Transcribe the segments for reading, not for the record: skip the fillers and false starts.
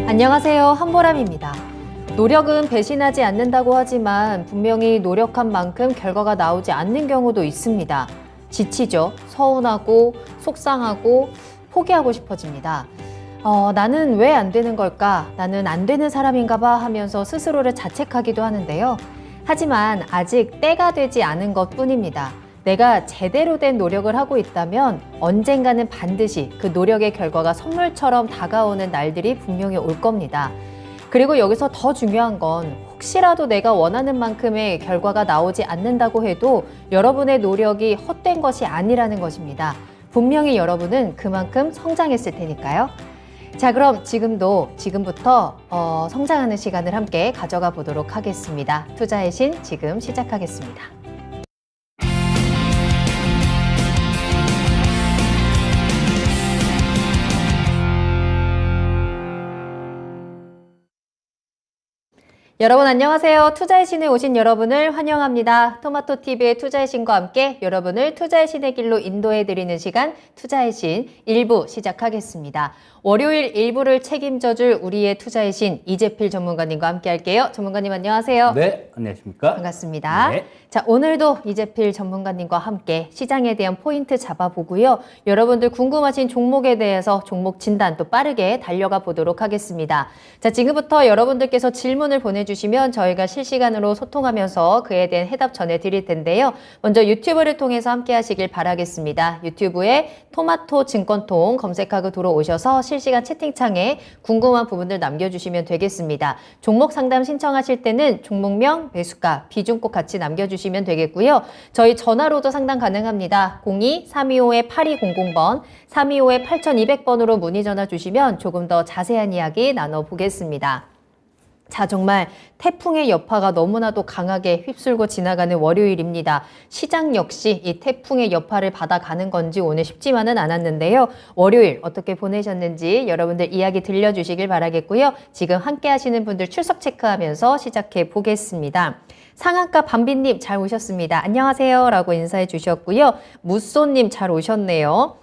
안녕하세요. 한보람입니다. 노력은 배신하지 않는다고 하지만 분명히 노력한 만큼 결과가 나오지 않는 경우도 있습니다. 지치죠. 서운하고 속상하고 포기하고 싶어집니다. 나는 왜 안 되는 걸까? 나는 안 되는 사람인가 봐 하면서 스스로를 자책하기도 하는데요. 하지만 아직 때가 되지 않은 것 뿐입니다. 내가 제대로 된 노력을 하고 있다면 언젠가는 반드시 그 노력의 결과가 선물처럼 다가오는 날들이 분명히 올 겁니다. 그리고 여기서 더 중요한 건 혹시라도 내가 원하는 만큼의 결과가 나오지 않는다고 해도 여러분의 노력이 헛된 것이 아니라는 것입니다. 분명히 여러분은 그만큼 성장했을 테니까요. 자, 그럼 지금부터 성장하는 시간을 함께 가져가 보도록 하겠습니다. 투자의 신 지금 시작하겠습니다. 여러분 안녕하세요. 투자의 신에 오신 여러분을 환영합니다. 토마토TV의 투자의 신과 함께 여러분을 투자의 신의 길로 인도해드리는 시간 투자의 신 1부 시작하겠습니다. 월요일 1부를 책임져줄 우리의 투자의 신 이재필 전문가님과 함께 할게요. 전문가님 안녕하세요. 네, 안녕하십니까? 반갑습니다. 네. 자, 오늘도 이재필 전문가님과 함께 시장에 대한 포인트 잡아보고요. 여러분들 궁금하신 종목에 대해서 종목 진단 또 빠르게 달려가 보도록 하겠습니다. 자, 지금부터 여러분들께서 질문을 보내주시면 저희가 실시간으로 소통하면서 그에 대한 해답 전해드릴 텐데요. 먼저 유튜브를 통해서 함께 하시길 바라겠습니다. 유튜브에 토마토 증권통 검색하고 들어오셔서 실시간 채팅창에 궁금한 부분들 남겨주시면 되겠습니다. 종목 상담 신청하실 때는 종목명, 매수가, 비중 꼭 같이 남겨주시면 되겠고요. 저희 전화로도 상담 가능합니다. 02-325-8200번, 325-8200번으로 문의 전화 주시면 조금 더 자세한 이야기 나눠보겠습니다. 자, 정말 태풍의 여파가 너무나도 강하게 휩쓸고 지나가는 월요일입니다. 시장 역시 이 태풍의 여파를 받아가는 건지 오늘 쉽지만은 않았는데요. 월요일 어떻게 보내셨는지 여러분들 이야기 들려주시길 바라겠고요. 지금 함께 하시는 분들 출석 체크하면서 시작해 보겠습니다. 상한가 밤비님 잘 오셨습니다. 안녕하세요 라고 인사해 주셨고요. 무쏘님 잘 오셨네요.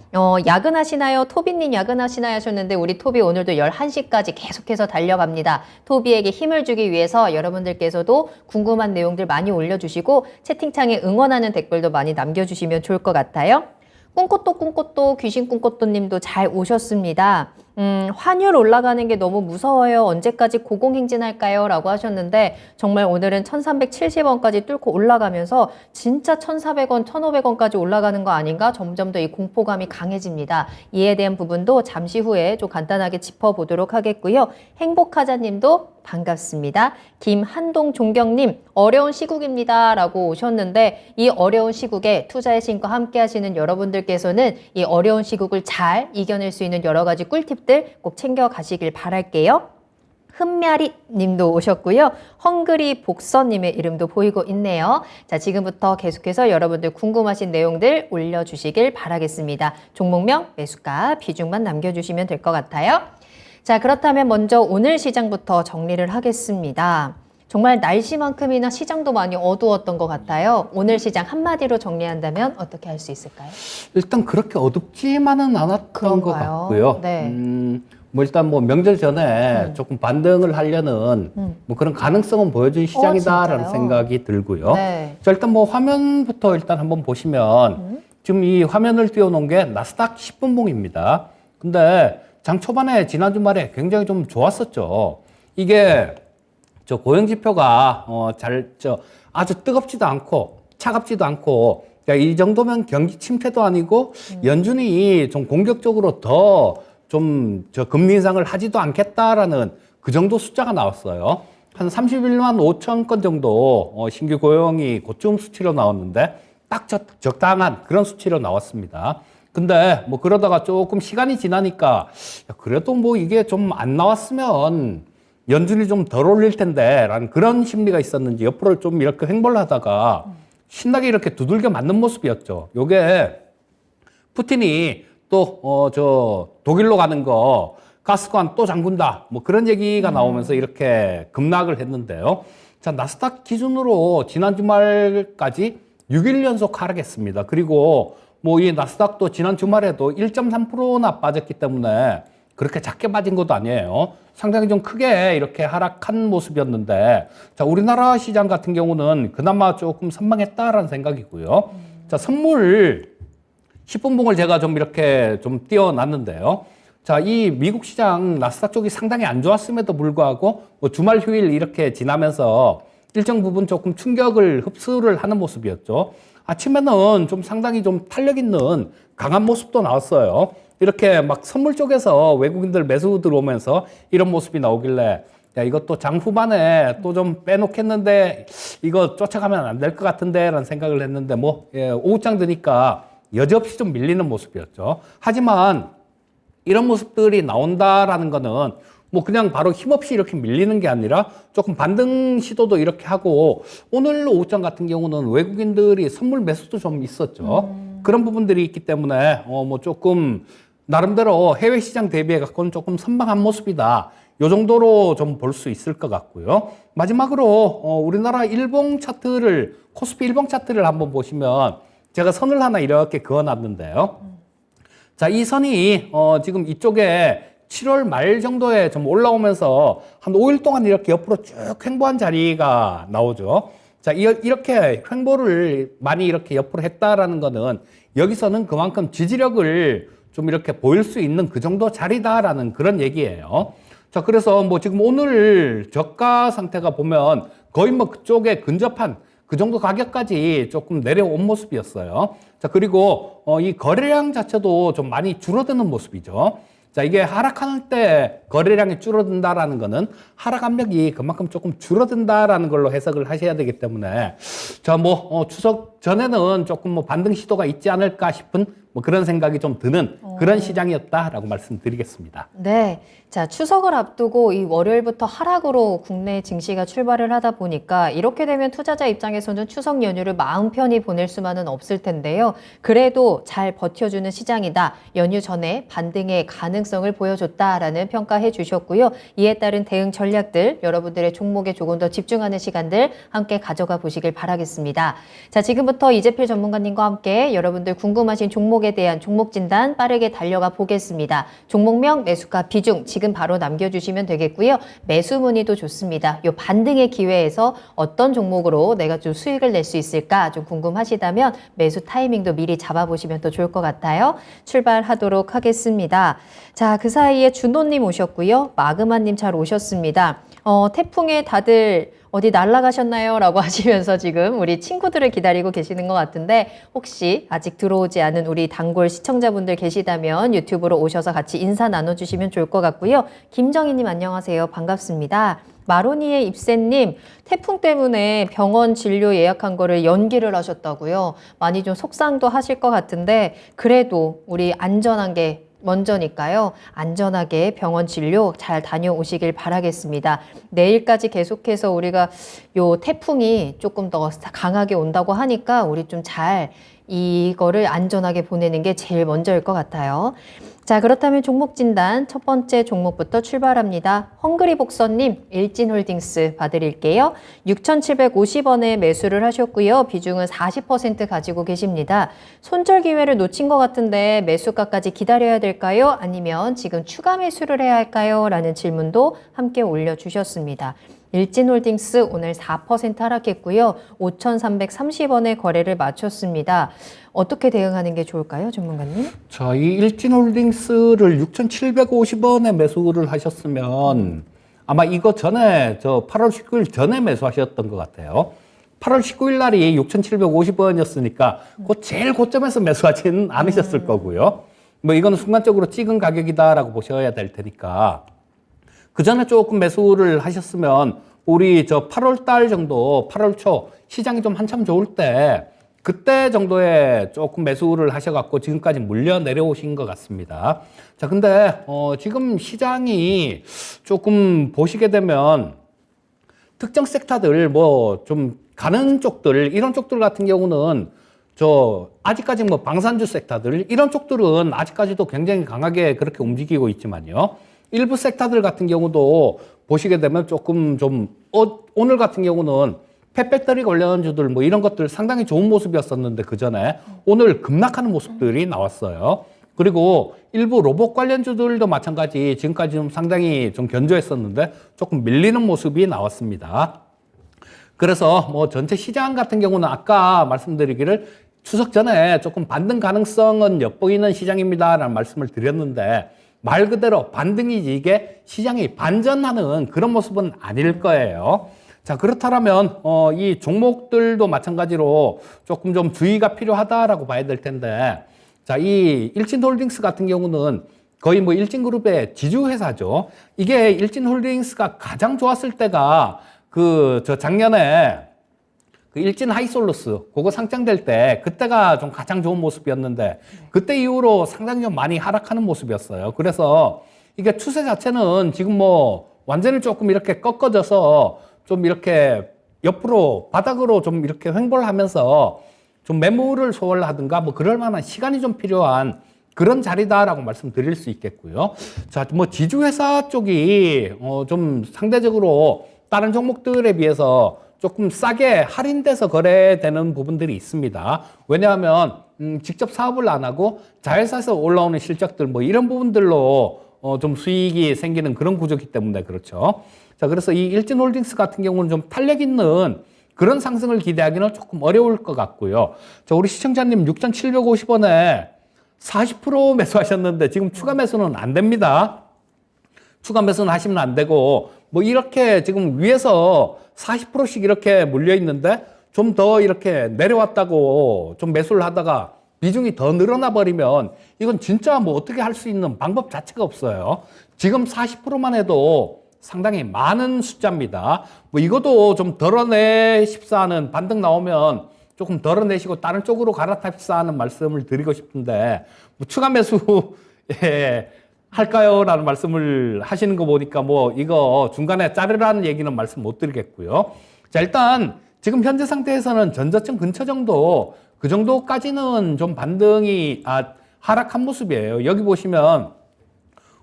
야근하시나요? 토비님 야근하시나요? 하셨는데 우리 토비 오늘도 11시까지 계속해서 달려갑니다. 토비에게 힘을 주기 위해서 여러분들께서도 궁금한 내용들 많이 올려주시고 채팅창에 응원하는 댓글도 많이 남겨주시면 좋을 것 같아요. 꿈꽃도 귀신 꿈꽃도 님도 잘 오셨습니다. 환율 올라가는 게 너무 무서워요. 언제까지 고공행진할까요? 라고 하셨는데 정말 오늘은 1370원까지 뚫고 올라가면서 진짜 1400원, 1500원까지 올라가는 거 아닌가? 점점 더 이 공포감이 강해집니다. 이에 대한 부분도 잠시 후에 좀 간단하게 짚어보도록 하겠고요. 행복하자님도 반갑습니다. 김한동 종경님 어려운 시국입니다 라고 오셨는데 이 어려운 시국에 투자의 신과 함께 하시는 여러분들께서는 이 어려운 시국을 잘 이겨낼 수 있는 여러 가지 꿀팁들 꼭 챙겨가시길 바랄게요. 흠야리 님도 오셨고요. 헝그리 복서님의 이름도 보이고 있네요. 자, 지금부터 계속해서 여러분들 궁금하신 내용들 올려주시길 바라겠습니다. 종목명, 매수가, 비중만 남겨주시면 될 것 같아요. 자, 그렇다면 먼저 오늘 시장부터 정리를 하겠습니다. 정말 날씨만큼이나 시장도 많이 어두웠던 것 같아요. 오늘 시장 한마디로 정리한다면 어떻게 할 수 있을까요? 일단 그렇게 어둡지만은 않았던 것 같고요. 네. 일단 명절 전에 조금 반등을 하려는 그런 가능성은 보여준 시장이다라는 생각이 들고요. 네. 자, 일단 화면부터 일단 한번 보시면 지금 이 화면을 띄워놓은 게 나스닥 10분봉입니다. 근데 장 초반에 지난 주말에 굉장히 좀 좋았었죠. 이게 저 고용지표가 아주 뜨겁지도 않고 차갑지도 않고 이 정도면 경기 침체도 아니고 연준이 좀 공격적으로 더 좀 금리 인상을 하지도 않겠다라는 그 정도 숫자가 나왔어요. 한 31만 5천 건 정도 신규 고용이 고점 수치로 나왔는데 딱 적당한 그런 수치로 나왔습니다. 근데 그러다가 조금 시간이 지나니까 그래도 이게 좀 안 나왔으면 연준이 좀 덜 올릴 텐데 라는 그런 심리가 있었는지 옆으로 좀 이렇게 횡보를 하다가 신나게 이렇게 두들겨 맞는 모습이었죠. 요게 푸틴이 또 독일로 가는 거 가스관 또 잠근다 그런 얘기가 나오면서 이렇게 급락을 했는데요. 자, 나스닥 기준으로 지난 주말까지 6일 연속 하락했습니다. 그리고 이 나스닥도 지난 주말에도 1.3%나 빠졌기 때문에 그렇게 작게 빠진 것도 아니에요. 상당히 좀 크게 이렇게 하락한 모습이었는데, 자, 우리나라 시장 같은 경우는 그나마 조금 선방했다라는 생각이고요. 자, 선물 10분봉을 제가 좀 이렇게 좀 띄워놨는데요. 자, 이 미국 시장 나스닥 쪽이 상당히 안 좋았음에도 불구하고 뭐 주말 휴일 이렇게 지나면서 일정 부분 조금 충격을 흡수를 하는 모습이었죠. 아침에는 좀 상당히 좀 탄력 있는 강한 모습도 나왔어요. 이렇게 막 선물 쪽에서 외국인들 매수 들어오면서 이런 모습이 나오길래 야, 이것도 장 후반에 또 좀 빼놓겠는데 이거 쫓아가면 안 될 것 같은데 라는 생각을 했는데 뭐 오후장 되니까 여지없이 좀 밀리는 모습이었죠. 하지만 이런 모습들이 나온다라는 거는 뭐 그냥 바로 힘없이 이렇게 밀리는 게 아니라 조금 반등 시도도 이렇게 하고 오늘 오후장 같은 경우는 외국인들이 선물 매수도 좀 있었죠. 그런 부분들이 있기 때문에 뭐 조금 나름대로 해외 시장 대비해 갖고는 조금 선방한 모습이다. 요 정도로 좀 볼 수 있을 것 같고요. 마지막으로 우리나라 일봉 차트를 코스피 일봉 차트를 한번 보시면 제가 선을 하나 이렇게 그어놨는데요. 자, 이 선이 지금 이쪽에 7월 말 정도에 좀 올라오면서 한 5일 동안 이렇게 옆으로 쭉 횡보한 자리가 나오죠. 자, 이렇게 횡보를 많이 이렇게 옆으로 했다라는 거는 여기서는 그만큼 지지력을 좀 이렇게 보일 수 있는 그 정도 자리다라는 그런 얘기예요. 자, 그래서 뭐 지금 오늘 저가 상태가 보면 거의 뭐 그쪽에 근접한 그 정도 가격까지 조금 내려온 모습이었어요. 자, 그리고 이 거래량 자체도 좀 많이 줄어드는 모습이죠. 자, 이게 하락할 때 거래량이 줄어든다라는 거는 하락 압력이 그만큼 조금 줄어든다라는 걸로 해석을 하셔야 되기 때문에 자, 뭐 추석 전에는 조금 뭐 반등 시도가 있지 않을까 싶은 뭐 그런 생각이 좀 드는 그런 시장이었다라고 말씀드리겠습니다. 네. 자, 추석을 앞두고 이 월요일부터 하락으로 국내 증시가 출발을 하다 보니까 이렇게 되면 투자자 입장에서는 추석 연휴를 마음 편히 보낼 수만은 없을 텐데요. 그래도 잘 버텨주는 시장이다. 연휴 전에 반등의 가능성을 보여줬다라는 평가해 주셨고요. 이에 따른 대응 전략들, 여러분들의 종목에 조금 더 집중하는 시간들 함께 가져가 보시길 바라겠습니다. 자, 지금부터 이재필 전문가님과 함께 여러분들 궁금하신 종목에 대한 종목 진단 빠르게 달려가 보겠습니다. 종목명, 매수가, 비중 지금 바로 남겨주시면 되겠고요. 매수 문의도 좋습니다. 요 반등의 기회에서 어떤 종목으로 내가 좀 수익을 낼 수 있을까 좀 궁금하시다면 매수 타이밍도 미리 잡아보시면 더 좋을 것 같아요. 출발하도록 하겠습니다. 자, 그 사이에 준호님 오셨고요. 마그마님 잘 오셨습니다. 태풍에 다들 어디 날아가셨나요? 라고 하시면서 지금 우리 친구들을 기다리고 계시는 것 같은데 혹시 아직 들어오지 않은 우리 단골 시청자분들 계시다면 유튜브로 오셔서 같이 인사 나눠주시면 좋을 것 같고요. 김정희님 안녕하세요. 반갑습니다. 마로니의 입새님, 태풍 때문에 병원 진료 예약한 거를 연기를 하셨다고요. 많이 좀 속상도 하실 것 같은데 그래도 우리 안전한 게 먼저니까요. 안전하게 병원 진료 잘 다녀오시길 바라겠습니다. 내일까지 계속해서 우리가 요 태풍이 조금 더 강하게 온다고 하니까 우리 좀 잘 이거를 안전하게 보내는 게 제일 먼저일 것 같아요. 자, 그렇다면 종목 진단 첫 번째 종목부터 출발합니다. 헝그리복서님, 일진홀딩스 봐드릴게요. 6,750원에 매수를 하셨고요. 비중은 40% 가지고 계십니다. 손절 기회를 놓친 것 같은데 매수가까지 기다려야 될까요? 아니면 지금 추가 매수를 해야 할까요? 라는 질문도 함께 올려주셨습니다. 일진홀딩스 오늘 4% 하락했고요. 5,330원에 거래를 마쳤습니다. 어떻게 대응하는 게 좋을까요, 전문가님? 자, 이 일진홀딩스를 6,750원에 매수를 하셨으면 아마 이거 전에 저 8월 19일 전에 매수하셨던 것 같아요. 8월 19일 날이 6,750원이었으니까 그 제일 고점에서 매수하지는 않으셨을 거고요. 뭐 이거는 순간적으로 찍은 가격이다라고 보셔야 될 테니까 그 전에 조금 매수를 하셨으면 우리 저 8월 달 정도, 8월 초 시장이 좀 한참 좋을 때 그때 정도에 조금 매수를 하셔갖고 지금까지 물려 내려오신 것 같습니다. 자, 근데 지금 시장이 조금 보시게 되면 특정 섹터들 뭐 좀 가는 쪽들 이런 쪽들 같은 경우는 저 아직까지 뭐 방산주 섹터들 이런 쪽들은 아직까지도 굉장히 강하게 그렇게 움직이고 있지만요. 일부 섹터들 같은 경우도 보시게 되면 조금 좀 오늘 같은 경우는 폐배터리 관련주들 뭐 이런 것들 상당히 좋은 모습이었었는데 그 전에 오늘 급락하는 모습들이 나왔어요. 그리고 일부 로봇 관련주들도 마찬가지 지금까지 좀 상당히 좀 견조했었는데 조금 밀리는 모습이 나왔습니다. 그래서 뭐 전체 시장 같은 경우는 아까 말씀드리기를 추석 전에 조금 반등 가능성은 엿보이는 시장입니다라는 말씀을 드렸는데 말 그대로 반등이지 이게 시장이 반전하는 그런 모습은 아닐 거예요. 자, 그렇다면 이 종목들도 마찬가지로 조금 좀 주의가 필요하다라고 봐야 될 텐데, 자, 이 일진홀딩스 같은 경우는 거의 뭐 일진그룹의 지주회사죠. 이게 일진홀딩스가 가장 좋았을 때가 저 작년에 그 일진 하이솔루스 그거 상장될 때 그때가 좀 가장 좋은 모습이었는데 그때 이후로 상당히 좀 많이 하락하는 모습이었어요. 그래서 이게 추세 자체는 지금 뭐 완전히 조금 이렇게 꺾어져서 좀 이렇게 옆으로 바닥으로 좀 이렇게 횡보를 하면서 좀 매물을 소화를 하든가 뭐 그럴 만한 시간이 좀 필요한 그런 자리다라고 말씀드릴 수 있겠고요. 자, 뭐 지주회사 쪽이 좀 상대적으로 다른 종목들에 비해서 조금 싸게 할인돼서 거래되는 부분들이 있습니다. 왜냐하면 직접 사업을 안 하고 자회사에서 올라오는 실적들 뭐 이런 부분들로 좀 수익이 생기는 그런 구조이기 때문에 그렇죠. 자, 그래서 이 일진홀딩스 같은 경우는 좀 탄력 있는 그런 상승을 기대하기는 조금 어려울 것 같고요. 자, 우리 시청자님 6,750원에 40% 매수하셨는데 지금 추가 매수는 안 됩니다. 추가 매수는 하시면 안 되고 뭐 이렇게 지금 위에서 40%씩 이렇게 물려 있는데 좀 더 이렇게 내려왔다고 좀 매수를 하다가 비중이 더 늘어나 버리면 이건 진짜 뭐 어떻게 할 수 있는 방법 자체가 없어요. 지금 40%만 해도 상당히 많은 숫자입니다. 뭐 이것도 좀 덜어내십사 하는 반등 나오면 조금 덜어내시고 다른 쪽으로 갈아탑시다 하는 말씀을 드리고 싶은데 뭐 추가 매수 예, 할까요? 라는 말씀을 하시는 거 보니까 뭐 이거 중간에 자르라는 얘기는 말씀 못 드리겠고요. 자, 일단 지금 현재 상태에서는 전저점 근처 정도 그 정도까지는 좀 반등이 하락한 모습이에요. 여기 보시면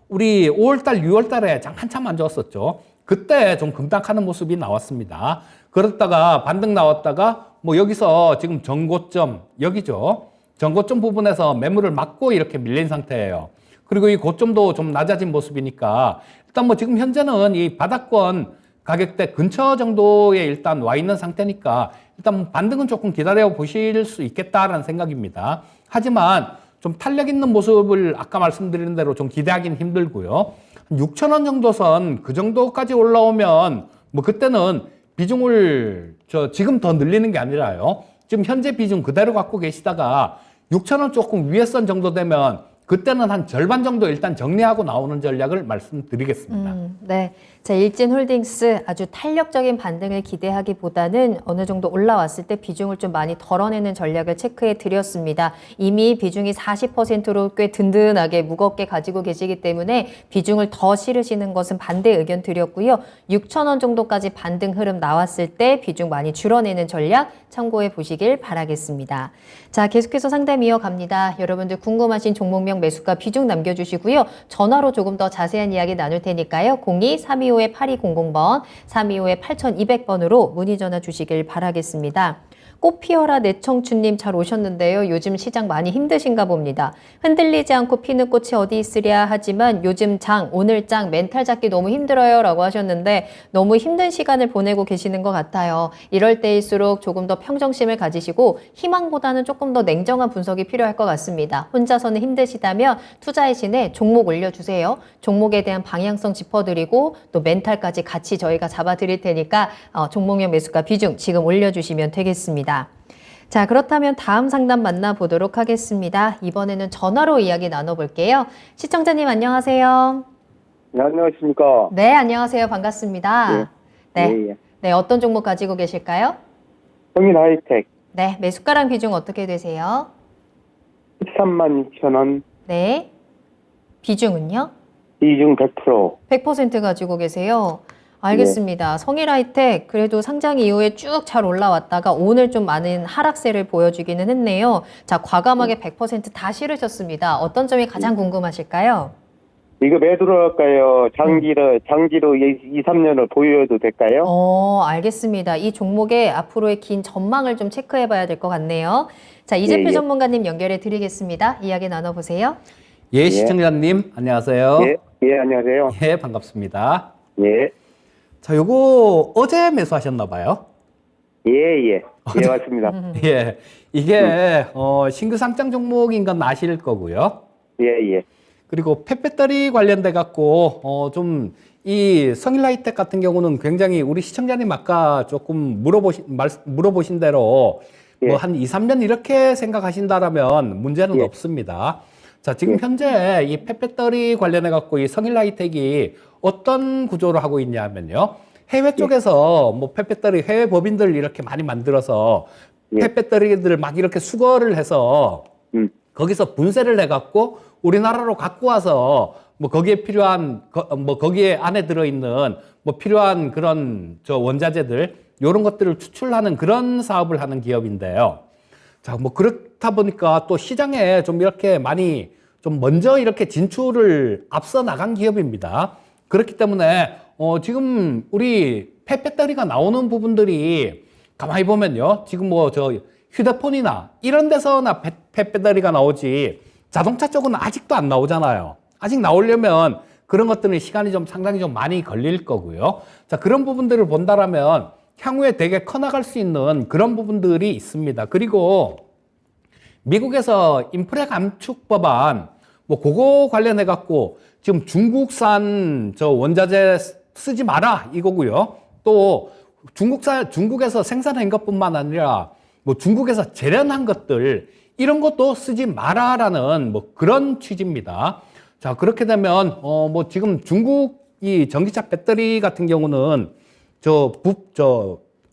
우리 5월달, 6월달에 한참 안 좋았었죠. 그때 좀 급락하는 모습이 나왔습니다. 그렇다가 반등 나왔다가 뭐 여기서 지금 전고점 여기죠. 전고점 부분에서 매물을 막고 이렇게 밀린 상태예요. 그리고 이 고점도 좀 낮아진 모습이니까 일단 뭐 지금 현재는 이 바닥권 가격대 근처 정도에 일단 와 있는 상태니까 일단 반등은 조금 기다려 보실 수 있겠다라는 생각입니다. 하지만 좀 탄력 있는 모습을 아까 말씀드린 대로 좀 기대하기는 힘들고요. 6,000원 정도 선 그 정도까지 올라오면 뭐 그때는 비중을 지금 더 늘리는 게 아니라요. 지금 현재 비중 그대로 갖고 계시다가 6,000원 조금 위에 선 정도 되면 그때는 한 절반 정도 일단 정리하고 나오는 전략을 말씀드리겠습니다. 네. 자, 일진홀딩스 아주 탄력적인 반등을 기대하기보다는 어느 정도 올라왔을 때 비중을 좀 많이 덜어내는 전략을 체크해 드렸습니다. 이미 비중이 40%로 꽤 든든하게 무겁게 가지고 계시기 때문에 비중을 더 실으시는 것은 반대 의견 드렸고요. 6,000원 정도까지 반등 흐름 나왔을 때 비중 많이 줄어내는 전략 참고해 보시길 바라겠습니다. 자, 계속해서 상담 이어갑니다. 여러분들 궁금하신 종목명 매수가 비중 남겨주시고요. 전화로 조금 더 자세한 이야기 나눌 테니까요. 02-325-8200번, 325-8200번으로 문의 전화 주시길 바라겠습니다. 꽃 피어라 내청춘님 잘 오셨는데요. 요즘 시장 많이 힘드신가 봅니다. 흔들리지 않고 피는 꽃이 어디 있으랴 하지만 요즘 오늘 장 멘탈 잡기 너무 힘들어요 라고 하셨는데 너무 힘든 시간을 보내고 계시는 것 같아요. 이럴 때일수록 조금 더 평정심을 가지시고 희망보다는 조금 더 냉정한 분석이 필요할 것 같습니다. 혼자서는 힘드시다면 투자의 신에 종목 올려주세요. 종목에 대한 방향성 짚어드리고 또 멘탈까지 같이 저희가 잡아드릴 테니까 종목명 매수가 비중 지금 올려주시면 되겠습니다. 자, 그렇다면 다음 상담 만나보도록 하겠습니다. 이번에는 전화로 이야기 나눠볼게요. 시청자님 안녕하세요. 네, 안녕하십니까. 네, 안녕하세요. 반갑습니다. 네, 예, 예. 네, 어떤 종목 가지고 계실까요? 성인 하이텍 네, 매수가랑 비중 어떻게 되세요? 132,000원, 네, 비중은요? 비중 100%. 100% 가지고 계세요. 알겠습니다. 성일하이텍 그래도 상장 이후에 쭉 잘 올라왔다가 오늘 좀 많은 하락세를 보여주기는 했네요. 자, 과감하게 100% 다 실으셨습니다. 어떤 점이 가장 궁금하실까요? 이거 매도로 할까요? 장기로 2, 3년을 보유해도 될까요? 알겠습니다. 이 종목의 앞으로의 긴 전망을 좀 체크해 봐야 될 것 같네요. 자, 이재필 예. 전문가님 연결해 드리겠습니다. 이야기 나눠보세요. 예, 시청자님, 안녕하세요. 예, 안녕하세요. 예, 반갑습니다. 예, 자, 요거 어제 매수하셨나 봐요? 예, 맞습니다. 예, 이게 신규 상장 종목인 건 아실 거고요. 예. 그리고 펫배터리 관련돼 갖고 좀 이 성일라이텍 같은 경우는 굉장히 우리 시청자님 아까 조금 물어보신 대로 예. 뭐 한 2, 3년 이렇게 생각하신다라면 문제는 예. 없습니다. 자, 지금 현재 이 펫배터리 관련해 갖고 이 성일라이텍이 어떤 구조를 하고 있냐면요. 해외 쪽에서 뭐 펫배터리 해외 법인들 이렇게 많이 만들어서 예. 펫배터리들 막 이렇게 수거를 해서 거기서 분쇄를 해갖고 우리나라로 갖고 와서 뭐 거기에 필요한 뭐 거기에 안에 들어있는 뭐 필요한 그런 원자재들 이런 것들을 추출하는 그런 사업을 하는 기업인데요. 자, 뭐 그렇다 보니까 또 시장에 좀 이렇게 많이 좀 먼저 이렇게 진출을 앞서 나간 기업입니다. 그렇기 때문에 지금 우리 펫배터리가 나오는 부분들이 가만히 보면요. 지금 뭐 휴대폰이나 이런 데서나 펫배터리가 나오지 자동차 쪽은 아직도 안 나오잖아요. 아직 나오려면 그런 것들은 시간이 좀 상당히 좀 많이 걸릴 거고요. 자, 그런 부분들을 본다라면 향후에 되게 커나갈 수 있는 그런 부분들이 있습니다. 그리고 미국에서 인프레 감축 법안 뭐 그거 관련해 갖고 지금 중국산 원자재 쓰지 마라 이거고요. 또 중국에서 생산한 것뿐만 아니라 뭐 중국에서 재련한 것들 이런 것도 쓰지 마라라는 뭐 그런 취지입니다. 자, 그렇게 되면 뭐 지금 중국 이 전기차 배터리 같은 경우는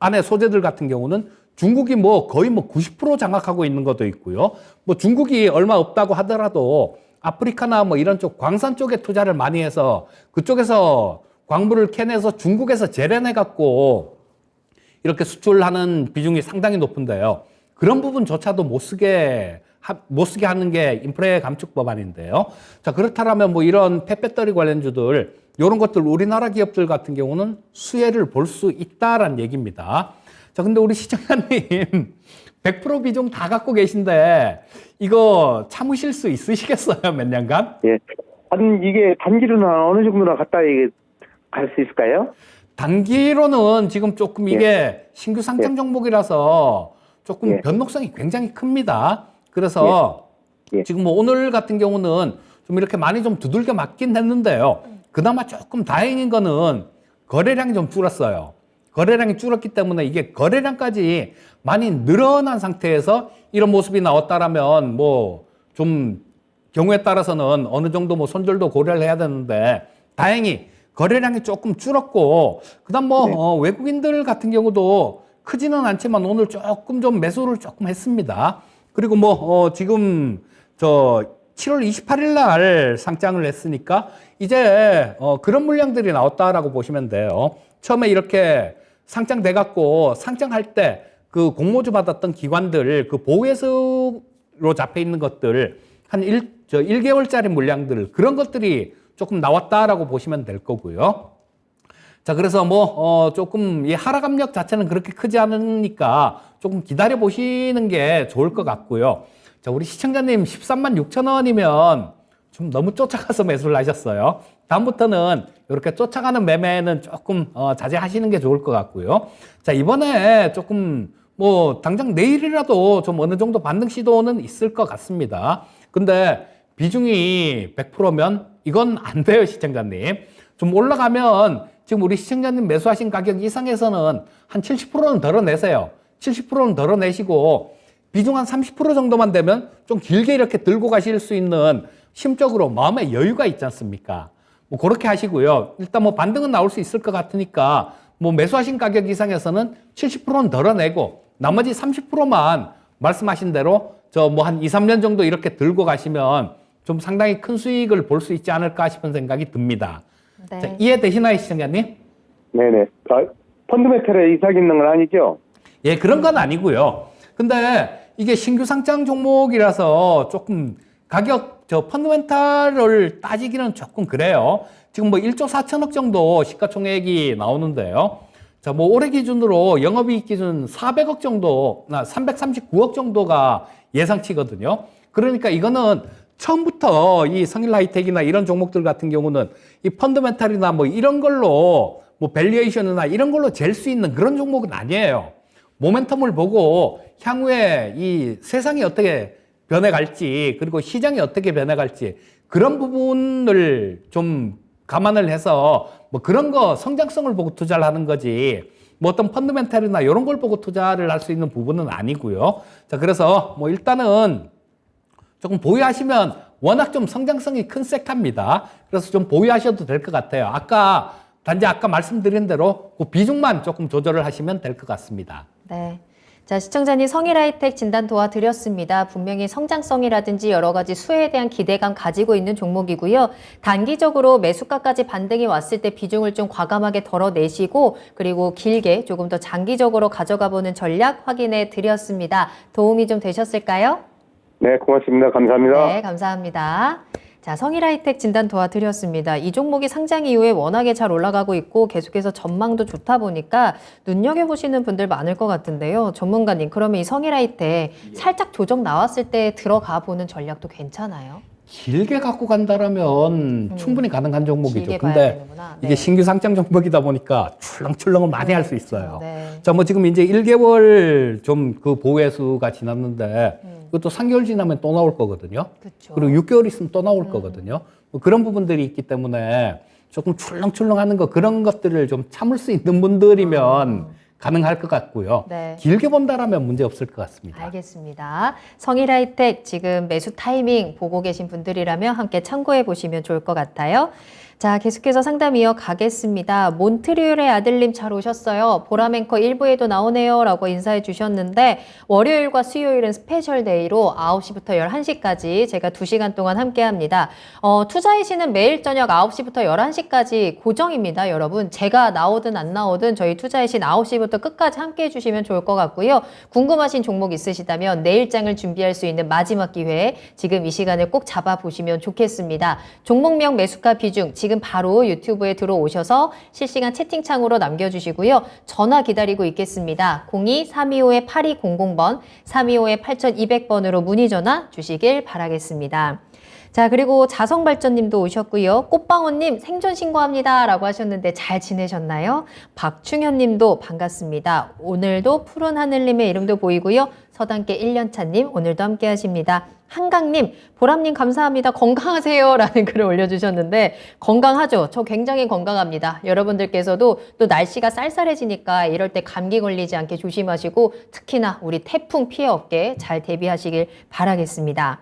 안에 소재들 같은 경우는 중국이 뭐 거의 뭐 90% 장악하고 있는 것도 있고요. 뭐 중국이 얼마 없다고 하더라도 아프리카나 뭐 이런 쪽 광산 쪽에 투자를 많이 해서 그쪽에서 광물을 캐내서 중국에서 재련해 갖고 이렇게 수출하는 비중이 상당히 높은데요. 그런 부분조차도 못 쓰게 하는 게 인프레 감축 법안인데요. 자, 그렇다면 뭐 이런 펫배터리 관련주들, 이런 것들 우리나라 기업들 같은 경우는 수혜를 볼 수 있다라는 얘기입니다. 자, 근데 우리 시청자님 100% 비중 다 갖고 계신데 이거 참으실 수 있으시겠어요? 몇 년간? 예. 이게 단기로는 어느 정도나 갔다 갈 수 있을까요? 단기로는 지금 조금 이게 신규 상장 종목이라서 조금 예. 변동성이 굉장히 큽니다. 그래서 예. 지금 뭐 오늘 같은 경우는 좀 이렇게 많이 좀 두들겨 맞긴 했는데요. 그나마 조금 다행인 거는 거래량이 좀 줄었어요. 거래량이 줄었기 때문에 이게 거래량까지 많이 늘어난 상태에서 이런 모습이 나왔다라면 뭐 좀 경우에 따라서는 어느 정도 뭐 손절도 고려를 해야 되는데 다행히 거래량이 조금 줄었고 그다음 뭐 외국인들 같은 경우도 크지는 않지만 오늘 조금 좀 매수를 조금 했습니다. 그리고 뭐 지금 7월 28일 날 상장을 했으니까 이제 그런 물량들이 나왔다라고 보시면 돼요. 처음에 이렇게 상장돼 갖고 상장할 때 그 공모주 받았던 기관들 그 보호해수로 잡혀 있는 것들 한 1개월짜리 물량들 그런 것들이 조금 나왔다라고 보시면 될 거고요. 자, 그래서 뭐 조금 이 하락 압력 자체는 그렇게 크지 않으니까 조금 기다려 보시는 게 좋을 것 같고요. 자, 우리 시청자님 13만 6천 원이면 좀 너무 쫓아가서 매수를 하셨어요. 다음부터는 이렇게 쫓아가는 매매는 조금 자제하시는 게 좋을 것 같고요. 자, 이번에 조금 뭐 당장 내일이라도 좀 어느 정도 반등 시도는 있을 것 같습니다. 근데 비중이 100%면 이건 안 돼요, 시청자님. 좀 올라가면 지금 우리 시청자님 매수하신 가격 이상에서는 한 70%는 덜어내세요. 70%는 덜어내시고 비중 한 30% 정도만 되면 좀 길게 이렇게 들고 가실 수 있는 심적으로 마음의 여유가 있지 않습니까? 뭐 그렇게 하시고요. 일단 뭐 반등은 나올 수 있을 것 같으니까 뭐 매수하신 가격 이상에서는 70%는 덜어내고 나머지 30%만 말씀하신 대로 뭐 한 2, 3년 정도 이렇게 들고 가시면 좀 상당히 큰 수익을 볼 수 있지 않을까 싶은 생각이 듭니다. 네. 자, 이해되시나요, 시청자님? 네네. 펀드메탈에 이상 있는 건 아니죠? 예, 그런 건 아니고요. 근데 이게 신규 상장 종목이라서 조금 가격 저 펀더멘탈을 따지기는 조금 그래요. 지금 뭐 1조 4천억 정도 시가총액이 나오는데요. 자, 뭐 올해 기준으로 영업이익 기준 400억 정도, 339억 정도가 예상치거든요. 그러니까 이거는 처음부터 이 성일 하이텍이나 이런 종목들 같은 경우는 이 펀더멘탈이나 뭐 이런 걸로 뭐 밸류에이션이나 이런 걸로 잴 수 있는 그런 종목은 아니에요. 모멘텀을 보고 향후에 이 세상이 어떻게 변해갈지 그리고 시장이 어떻게 변해갈지 그런 부분을 좀 감안을 해서 뭐 그런 거 성장성을 보고 투자를 하는 거지 뭐 어떤 펀더멘탈이나 이런 걸 보고 투자를 할 수 있는 부분은 아니고요. 자, 그래서 뭐 일단은 조금 보유하시면 워낙 좀 성장성이 큰 섹터입니다. 그래서 좀 보유하셔도 될 것 같아요. 단지 아까 말씀드린 대로 그 비중만 조금 조절을 하시면 될 것 같습니다. 네. 자, 시청자님 성일 하이텍 진단 도와드렸습니다. 분명히 성장성이라든지 여러 가지 수혜에 대한 기대감 가지고 있는 종목이고요. 단기적으로 매수가까지 반등이 왔을 때 비중을 좀 과감하게 덜어내시고 그리고 길게 조금 더 장기적으로 가져가 보는 전략 확인해 드렸습니다. 도움이 좀 되셨을까요? 네, 고맙습니다. 감사합니다. 네, 감사합니다. 자, 성일 하이텍 진단 도와드렸습니다. 이 종목이 상장 이후에 워낙에 잘 올라가고 있고 계속해서 전망도 좋다 보니까 눈여겨보시는 분들 많을 것 같은데요. 전문가님, 그러면 이 성일 하이텍 살짝 조정 나왔을 때 들어가 보는 전략도 괜찮아요? 길게 갖고 간다라면 충분히 가능한 종목이죠. 길게 봐야 근데 되는구나. 이게 네. 신규 상장 종목이다 보니까 출렁출렁을 많이 할 수 있어요. 네. 자, 뭐 지금 이제 1개월 좀 그 보호해수가 지났는데 그것도 3개월 지나면 또 나올 거거든요. 그쵸. 그리고 6개월 있으면 또 나올 거거든요. 뭐 그런 부분들이 있기 때문에 조금 출렁출렁 하는 거 그런 것들을 좀 참을 수 있는 분들이면 가능할 것 같고요. 네. 길게 본다라면 문제 없을 것 같습니다. 알겠습니다. 성일 하이텍 지금 매수 타이밍 보고 계신 분들이라면 함께 참고해 보시면 좋을 것 같아요. 자, 계속해서 상담 이어가겠습니다. 몬트리올의 아들님 잘 오셨어요. 보라맨커 1부에도 나오네요 라고 인사해 주셨는데 월요일과 수요일은 스페셜 데이로 9시부터 11시까지 제가 2시간 동안 함께 합니다. 투자이시는 매일 저녁 9시부터 11시까지 고정입니다, 여러분. 제가 나오든 안 나오든 저희 투자이신 9시부터 끝까지 함께 해주시면 좋을 것 같고요. 궁금하신 종목 있으시다면 내일장을 준비할 수 있는 마지막 기회 지금 이 시간을 꼭 잡아보시면 좋겠습니다. 종목명 매수가 비중 지금 바로 유튜브에 들어오셔서 실시간 채팅창으로 남겨주시고요. 전화 기다리고 있겠습니다. 02-325-8200번, 325-8200번으로 문의 전화 주시길 바라겠습니다. 자, 그리고 자성발전님도 오셨고요. 꽃방울님 생존 신고합니다 라고 하셨는데 잘 지내셨나요? 박충현님도 반갑습니다. 오늘도 푸른 하늘님의 이름도 보이고요. 서당계 1년차님 오늘도 함께 하십니다. 한강님, 보람님 감사합니다. 건강하세요 라는 글을 올려주셨는데 건강하죠? 저 굉장히 건강합니다. 여러분들께서도 또 날씨가 쌀쌀해지니까 이럴 때 감기 걸리지 않게 조심하시고 특히나 우리 태풍 피해 없게 잘 대비하시길 바라겠습니다.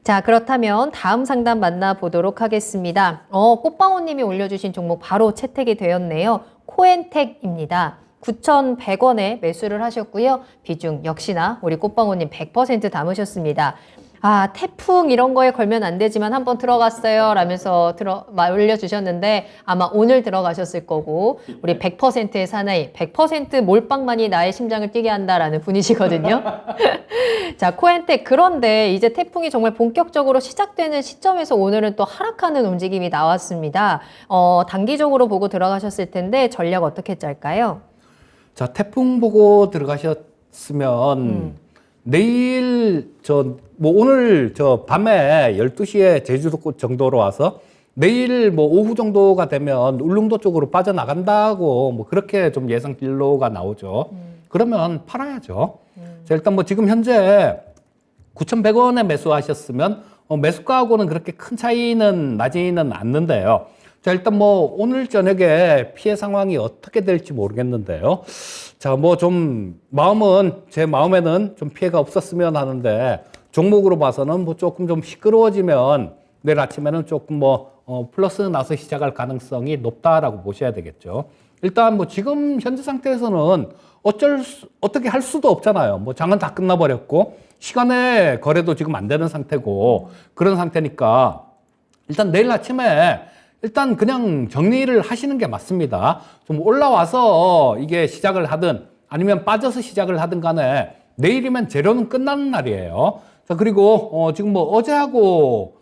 자, 그렇다면 다음 상담 만나보도록 하겠습니다. 꽃방울님이 올려주신 종목 바로 채택이 되었네요. 코엔텍입니다. 9,100원에 매수를 하셨고요. 비중 역시나 우리 꽃방울님 100% 담으셨습니다. 아, 태풍 이런 거에 걸면 안 되지만 한번 들어갔어요 라면서 올려주셨는데 아마 오늘 들어가셨을 거고 우리 100%의 사나이, 100% 몰빵만이 나의 심장을 뛰게 한다라는 분이시거든요. 자, 코엔텍 그런데 이제 태풍이 정말 본격적으로 시작되는 시점에서 오늘은 또 하락하는 움직임이 나왔습니다. 단기적으로 보고 들어가셨을 텐데 전략 어떻게 짤까요? 자, 태풍 보고 들어가셨으면 내일 오늘 밤에 12시에 제주도 정도로 와서 내일 뭐 오후 정도가 되면 울릉도 쪽으로 빠져나간다고 뭐 그렇게 좀 예상 진로가 나오죠. 그러면 팔아야죠. 자, 일단 뭐 지금 현재 9,100원에 매수하셨으면 매수가하고는 그렇게 큰 차이는 나지는 않는데요. 자, 일단 뭐 오늘 저녁에 피해 상황이 어떻게 될지 모르겠는데요. 자, 뭐 제 마음에는 좀 피해가 없었으면 하는데 종목으로 봐서는 뭐 조금 좀 시끄러워지면 내일 아침에는 조금 플러스 나서 시작할 가능성이 높다라고 보셔야 되겠죠. 일단 뭐 지금 현재 상태에서는 어떻게 할 수도 없잖아요. 뭐 장은 다 끝나버렸고 시간에 거래도 지금 안 되는 상태고 그런 상태니까 일단 내일 아침에 일단 그냥 정리를 하시는 게 맞습니다. 좀 올라와서 이게 시작을 하든 아니면 빠져서 시작을 하든 간에 내일이면 재료는 끝나는 날이에요. 자, 그리고 지금 뭐 어제하고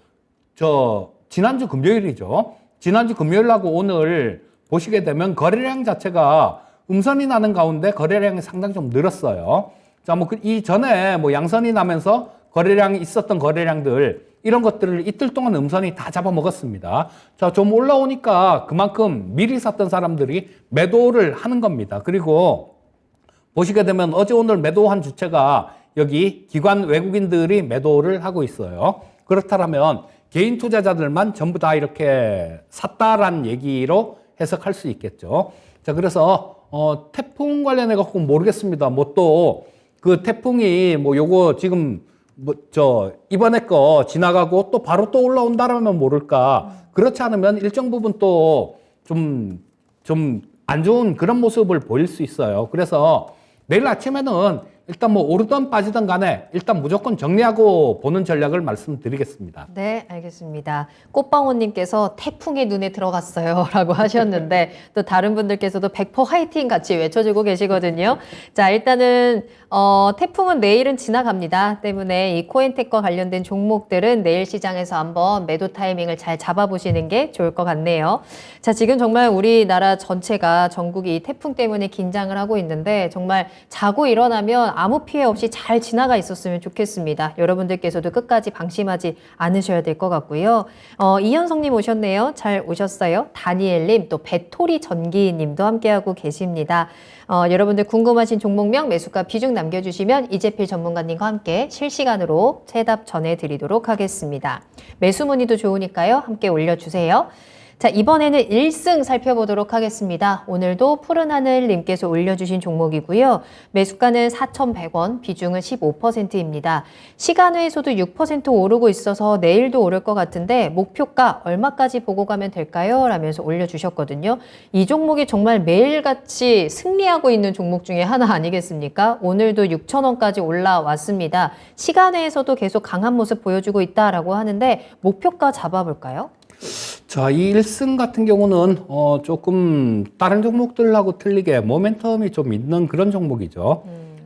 지난주 금요일이죠. 지난주 금요일하고 오늘 보시게 되면 거래량 자체가 음선이 나는 가운데 거래량이 상당히 좀 늘었어요. 자, 뭐 이 전에 뭐 양선이 나면서 거래량이 있었던 거래량들 이런 것들을 이틀 동안 음선이 다 잡아먹었습니다. 자, 좀 올라오니까 그만큼 미리 샀던 사람들이 매도를 하는 겁니다. 그리고 보시게 되면 어제 오늘 매도한 주체가 여기 기관 외국인들이 매도를 하고 있어요. 그렇다면 개인 투자자들만 전부 다 이렇게 샀다라는 얘기로 해석할 수 있겠죠. 자, 그래서 태풍 관련해 갖고 모르겠습니다. 뭐 또 그 태풍이 뭐 요거 지금 뭐 이번에 거 지나가고 또 바로 또 올라온다라면 모를까. 그렇지 않으면 일정 부분 또 좀 안 좋은 그런 모습을 보일 수 있어요. 그래서 내일 아침에는 일단 뭐 오르던 빠지던 간에 일단 무조건 정리하고 보는 전략을 말씀드리겠습니다. 네, 알겠습니다. 꽃방울님께서 태풍이 눈에 들어갔어요 라고 하셨는데 또 다른 분들께서도 100% 화이팅 같이 외쳐주고 계시거든요. 자, 일단은 태풍은 내일은 지나갑니다. 때문에 이 코인텍과 관련된 종목들은 내일 시장에서 한번 매도 타이밍을 잘 잡아보시는 게 좋을 것 같네요. 자, 지금 정말 우리나라 전체가 전국이 이 태풍 때문에 긴장을 하고 있는데 정말 자고 일어나면 아무 피해 없이 잘 지나가 있었으면 좋겠습니다. 여러분들께서도 끝까지 방심하지 않으셔야 될 것 같고요. 이현성님 오셨네요. 잘 오셨어요. 다니엘님, 또 배토리 전기님도 함께하고 계십니다. 여러분들 궁금하신 종목명, 매수가 비중 남겨주시면 이재필 전문가님과 함께 실시간으로 채답 전해드리도록 하겠습니다. 매수 문의도 좋으니까요. 함께 올려주세요. 자, 이번에는 1승 살펴보도록 하겠습니다. 오늘도 푸른 하늘님께서 올려주신 종목이고요. 매수가는 4,100원, 비중은 15%입니다. 시간외에서도 6% 오르고 있어서 내일도 오를 것 같은데 목표가 얼마까지 보고 가면 될까요? 라면서 올려주셨거든요. 이 종목이 정말 매일같이 승리하고 있는 종목 중에 하나 아니겠습니까? 오늘도 6,000원까지 올라왔습니다. 시간외에서도 계속 강한 모습 보여주고 있다라고 하는데 목표가 잡아볼까요? 자, 이 1승 같은 경우는 조금 다른 종목들하고 틀리게 모멘텀이 좀 있는 그런 종목이죠.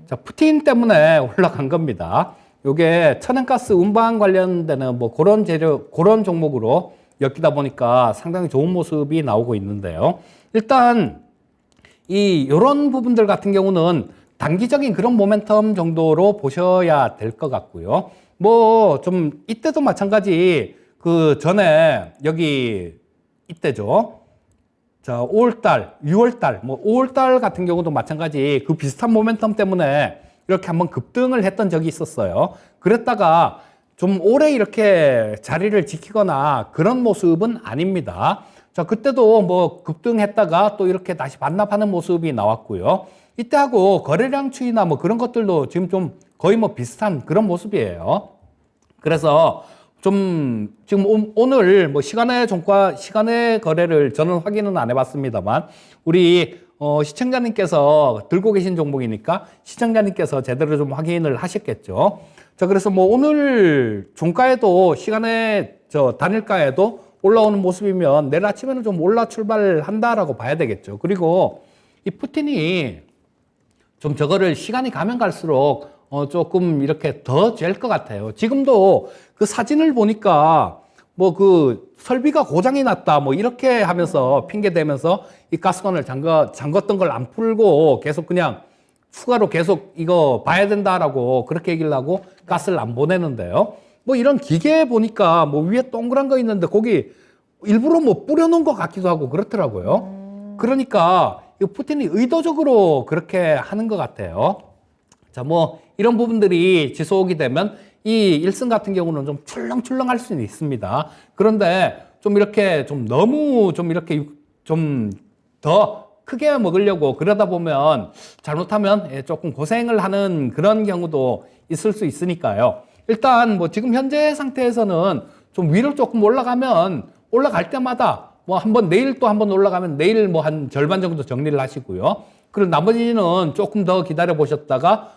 자, 푸틴 때문에 올라간 겁니다. 요게 천연가스 운반 관련되는 뭐 그런 그런 종목으로 엮이다 보니까 상당히 좋은 모습이 나오고 있는데요. 일단 요런 부분들 같은 경우는 단기적인 그런 모멘텀 정도로 보셔야 될 것 같고요. 뭐 좀 이때도 마찬가지 그 전에 여기 이때죠. 자, 5월달, 6월달, 뭐 5월달 같은 경우도 마찬가지 그 비슷한 모멘텀 때문에 이렇게 한번 급등을 했던 적이 있었어요. 그랬다가 좀 오래 이렇게 자리를 지키거나 그런 모습은 아닙니다. 자, 그때도 뭐 급등했다가 또 이렇게 다시 반납하는 모습이 나왔고요. 이때하고 거래량 추이나 뭐 그런 것들도 지금 좀 거의 뭐 비슷한 그런 모습이에요. 그래서 지금 오늘 뭐 시간의 거래를 저는 확인은 안 해봤습니다만 우리 시청자님께서 들고 계신 종목이니까 시청자님께서 제대로 좀 확인을 하셨겠죠. 자, 그래서 뭐 오늘 종가에도 단일가에도 올라오는 모습이면 내일 아침에는 좀 올라 출발한다라고 봐야 되겠죠. 그리고 이 푸틴이 좀 저거를 시간이 가면 갈수록 조금 이렇게 더 잴 것 같아요. 지금도 그 사진을 보니까 뭐 그 설비가 고장이 났다 뭐 이렇게 하면서 핑계 대면서 이 가스관을 잠궜던 걸 안 풀고 계속 그냥 추가로 계속 이거 봐야 된다라고 그렇게 얘기를 하고 가스를 안 보내는데요. 뭐 이런 기계 보니까 뭐 위에 동그란 거 있는데 거기 일부러 뭐 뿌려놓은 것 같기도 하고 그렇더라고요. 그러니까 이 푸틴이 의도적으로 그렇게 하는 것 같아요. 자, 뭐 이런 부분들이 지속이 되면 이 1승 같은 경우는 좀 출렁출렁할 수는 있습니다. 그런데 좀 이렇게 좀 너무 좀 이렇게 좀 더 크게 먹으려고 그러다 보면 잘못하면 조금 고생을 하는 그런 경우도 있을 수 있으니까요. 일단 뭐 지금 현재 상태에서는 좀 위로 조금 올라가면 올라갈 때마다 뭐 한번 내일 또 한번 올라가면 내일 뭐 한 절반 정도 정리를 하시고요. 그리고 나머지는 조금 더 기다려 보셨다가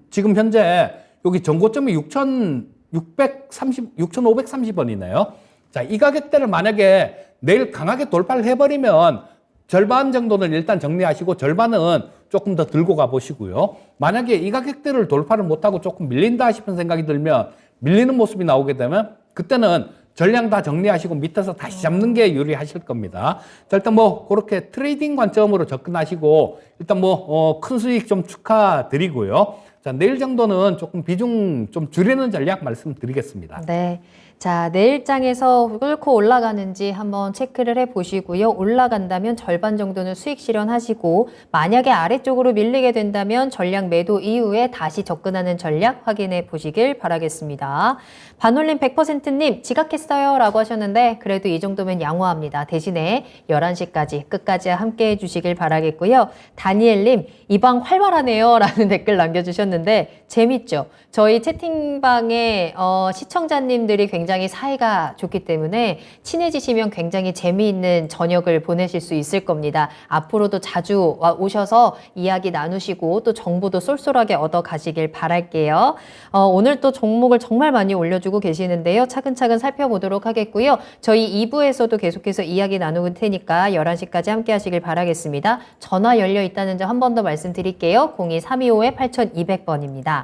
지금 현재 여기 전고점이 6,530원이네요. 자, 이 가격대를 만약에 내일 강하게 돌파를 해버리면 절반 정도는 일단 정리하시고 절반은 조금 더 들고 가보시고요. 만약에 이 가격대를 돌파를 못하고 조금 밀린다 싶은 생각이 들면 밀리는 모습이 나오게 되면 그때는 전량 다 정리하시고 밑에서 다시 잡는 게 유리하실 겁니다. 자, 일단 뭐 그렇게 트레이딩 관점으로 접근하시고 일단 뭐 큰 수익 좀 축하드리고요. 자, 내일 정도는 조금 비중 좀 줄이는 전략 말씀드리겠습니다. 네. 자, 내일장에서 뚫고 올라가는지 한번 체크를 해 보시고요. 올라간다면 절반 정도는 수익 실현하시고, 만약에 아래쪽으로 밀리게 된다면 전량 매도 이후에 다시 접근하는 전략 확인해 보시길 바라겠습니다. 반올림 100%님, 지각했어요 라고 하셨는데, 그래도 이 정도면 양호합니다. 대신에 11시까지 끝까지 함께 해주시길 바라겠고요. 다니엘님, 이 방 활발하네요 라는 댓글 남겨주셨는데, 재밌죠? 저희 채팅방에 시청자님들이 굉장히 사이가 좋기 때문에 친해지시면 굉장히 재미있는 저녁을 보내실 수 있을 겁니다. 앞으로도 자주 오셔서 이야기 나누시고 또 정보도 쏠쏠하게 얻어 가시길 바랄게요. 오늘 또 종목을 정말 많이 올려주고 계시는데요. 차근차근 살펴보도록 하겠고요. 저희 2부에서도 계속해서 이야기 나누고 테니까 11시까지 함께 하시길 바라겠습니다. 전화 열려 있다는 점 한 번 더 말씀드릴게요. 02-325-8200번입니다.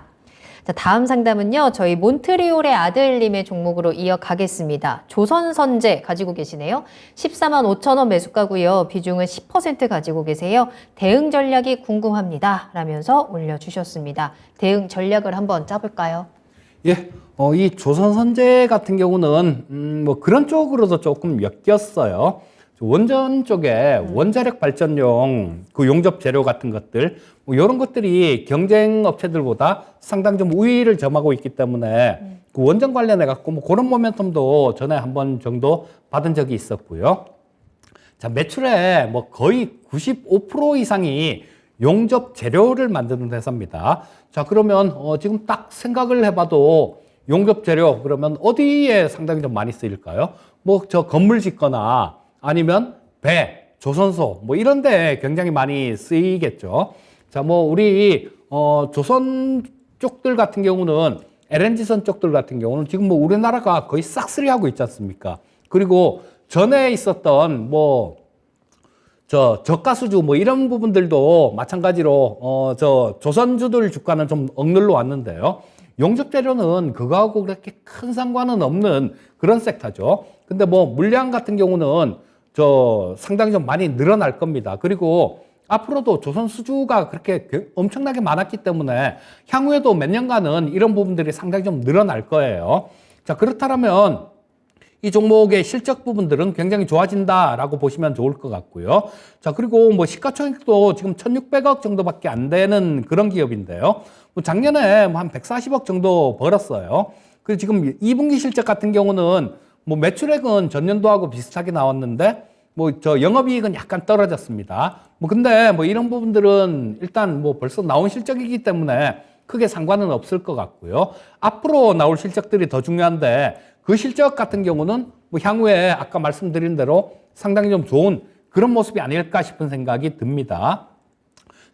자, 다음 상담은요, 저희 몬트리올의 아들님의 종목으로 이어가겠습니다. 조선선제 가지고 계시네요. 14만 5천 원 매수가고요. 비중은 10% 가지고 계세요. 대응 전략이 궁금합니다. 라면서 올려주셨습니다. 대응 전략을 한번 짜볼까요? 예, 이 조선선제 같은 경우는 뭐 그런 쪽으로도 조금 엮였어요. 원전 쪽에 원자력 발전용 그 용접 재료 같은 것들, 뭐 이런 것들이 경쟁 업체들보다 상당히 좀 우위를 점하고 있기 때문에 그 원전 관련해 갖고 뭐 그런 모멘텀도 전에 한 번 정도 받은 적이 있었고요. 자, 매출의 뭐 거의 95% 이상이 용접 재료를 만드는 회사입니다. 자, 그러면 지금 딱 생각을 해봐도 용접 재료 그러면 어디에 상당히 좀 많이 쓰일까요? 뭐 저 건물 짓거나 아니면 배, 조선소 뭐 이런 데 굉장히 많이 쓰이겠죠. 자, 뭐 우리 조선 쪽들 같은 경우는 LNG선 쪽들 같은 경우는 지금 뭐 우리나라가 거의 싹쓸이 하고 있지 않습니까? 그리고 전에 있었던 뭐 저가수주 뭐 이런 부분들도 마찬가지로 저 조선주들 주가는 좀 억눌러 왔는데요. 용접 재료는 그거하고 그렇게 큰 상관은 없는 그런 섹터죠. 근데 뭐 물량 같은 경우는 상당히 좀 많이 늘어날 겁니다. 그리고 앞으로도 조선 수주가 그렇게 엄청나게 많았기 때문에 향후에도 몇 년간은 이런 부분들이 상당히 좀 늘어날 거예요. 자, 그렇다면 이 종목의 실적 부분들은 굉장히 좋아진다라고 보시면 좋을 것 같고요. 자, 그리고 뭐 시가총액도 지금 1,600억 정도밖에 안 되는 그런 기업인데요. 뭐 작년에 뭐 한 140억 정도 벌었어요. 그리고 지금 2분기 실적 같은 경우는 뭐 매출액은 전년도하고 비슷하게 나왔는데 뭐 영업이익은 약간 떨어졌습니다. 뭐 근데 뭐 이런 부분들은 일단 뭐 벌써 나온 실적이기 때문에 크게 상관은 없을 것 같고요. 앞으로 나올 실적들이 더 중요한데 그 실적 같은 경우는 뭐 향후에 아까 말씀드린 대로 상당히 좀 좋은 그런 모습이 아닐까 싶은 생각이 듭니다.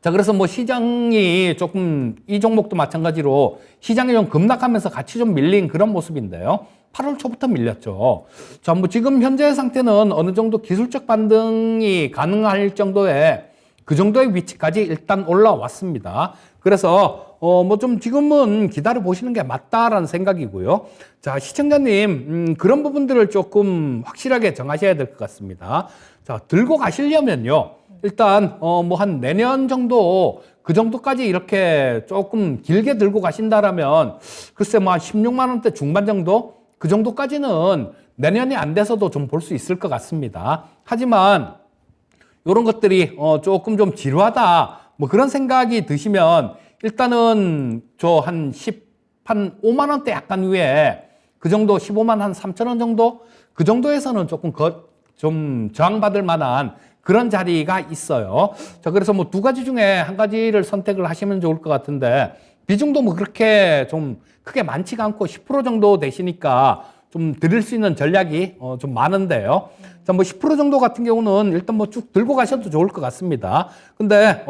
자, 그래서 뭐 시장이 조금 이 종목도 마찬가지로 시장이 좀 급락하면서 같이 좀 밀린 그런 모습인데요. 8월 초부터 밀렸죠. 자, 뭐 지금 현재 상태는 어느 정도 기술적 반등이 가능할 정도의 그 정도의 위치까지 일단 올라왔습니다. 그래서 뭐 좀 지금은 기다려 보시는 게 맞다라는 생각이고요. 자, 시청자님 그런 부분들을 조금 확실하게 정하셔야 될 것 같습니다. 자, 들고 가시려면요. 일단 뭐 한 내년 정도 그 정도까지 이렇게 조금 길게 들고 가신다라면 글쎄 뭐 한 16만 원대 중반 정도 그 정도까지는 내년이 안 돼서도 좀 볼 수 있을 것 같습니다. 하지만 이런 것들이 조금 좀 지루하다 뭐 그런 생각이 드시면 일단은 한 5만 원대 약간 위에 그 정도 15만 한 3천 원 정도 그 정도에서는 조금 좀 저항받을 만한 그런 자리가 있어요. 자, 그래서 뭐 두 가지 중에 한 가지를 선택을 하시면 좋을 것 같은데 비중도 뭐 그렇게 좀 크게 많지가 않고 10% 정도 되시니까 좀 드릴 수 있는 전략이 좀 많은데요. 자, 뭐 10% 정도 같은 경우는 일단 뭐 쭉 들고 가셔도 좋을 것 같습니다. 근데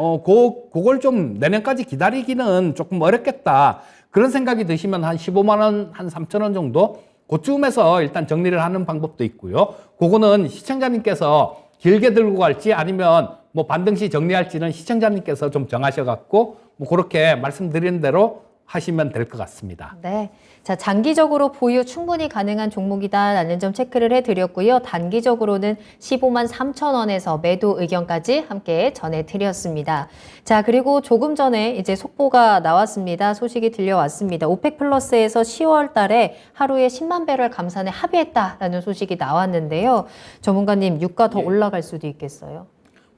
그걸 좀 내년까지 기다리기는 조금 어렵겠다. 그런 생각이 드시면 한 15만 원, 한 3천 원 정도 그쯤에서 일단 정리를 하는 방법도 있고요. 그거는 시청자님께서 길게 들고 갈지 아니면 뭐 반등시 정리할지는 시청자님께서 좀 정하셔갖고 뭐 그렇게 말씀드린 대로 하시면 될 것 같습니다. 네. 자, 장기적으로 보유 충분히 가능한 종목이다라는 점 체크를 해드렸고요. 단기적으로는 15만 3천 원에서 매도 의견까지 함께 전해드렸습니다. 자, 그리고 조금 전에 이제 속보가 나왔습니다. 소식이 들려왔습니다. 오펙 플러스에서 10월 달에 하루에 10만 배럴 감산에 합의했다라는 소식이 나왔는데요. 전문가님, 유가 더 올라갈 수도 있겠어요?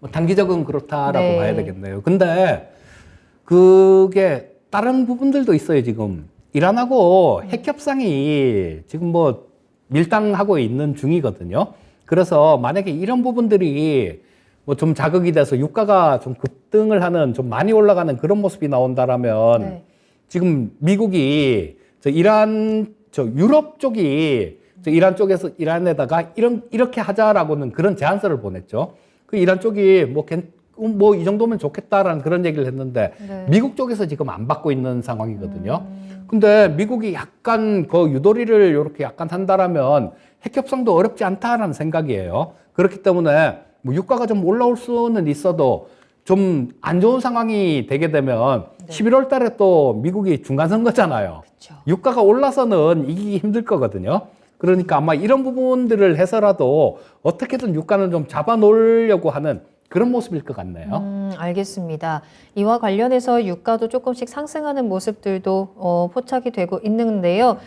뭐 단기적으로 그렇다라고 네. 봐야 되겠네요. 근데 그게 다른 부분들도 있어요, 지금. 이란하고 핵협상이 지금 뭐 밀당하고 있는 중이거든요. 그래서 만약에 이런 부분들이 뭐 좀 자극이 돼서 유가가 좀 급등을 하는 좀 많이 올라가는 그런 모습이 나온다라면 네. 지금 미국이 유럽 쪽이 이란 쪽에서 이란에다가 이렇게 하자라고는 그런 제안서를 보냈죠. 그 이란 쪽이 뭐 이 정도면 좋겠다라는 그런 얘기를 했는데 네. 미국 쪽에서 지금 안 받고 있는 상황이거든요. 근데 미국이 약간 그 유도리를 이렇게 약간 한다라면 핵협상도 어렵지 않다라는 생각이에요. 그렇기 때문에 뭐 유가가 좀 올라올 수는 있어도 좀 안 좋은 상황이 되게 되면 11월 달에 또 미국이 중간선거잖아요. 그쵸. 유가가 올라서는 이기기 힘들 거거든요. 그러니까 아마 이런 부분들을 해서라도 어떻게든 유가는 좀 잡아놓으려고 하는 그런 모습일 것 같네요. 알겠습니다. 이와 관련해서 유가도 조금씩 상승하는 모습들도 포착이 되고 있는데요.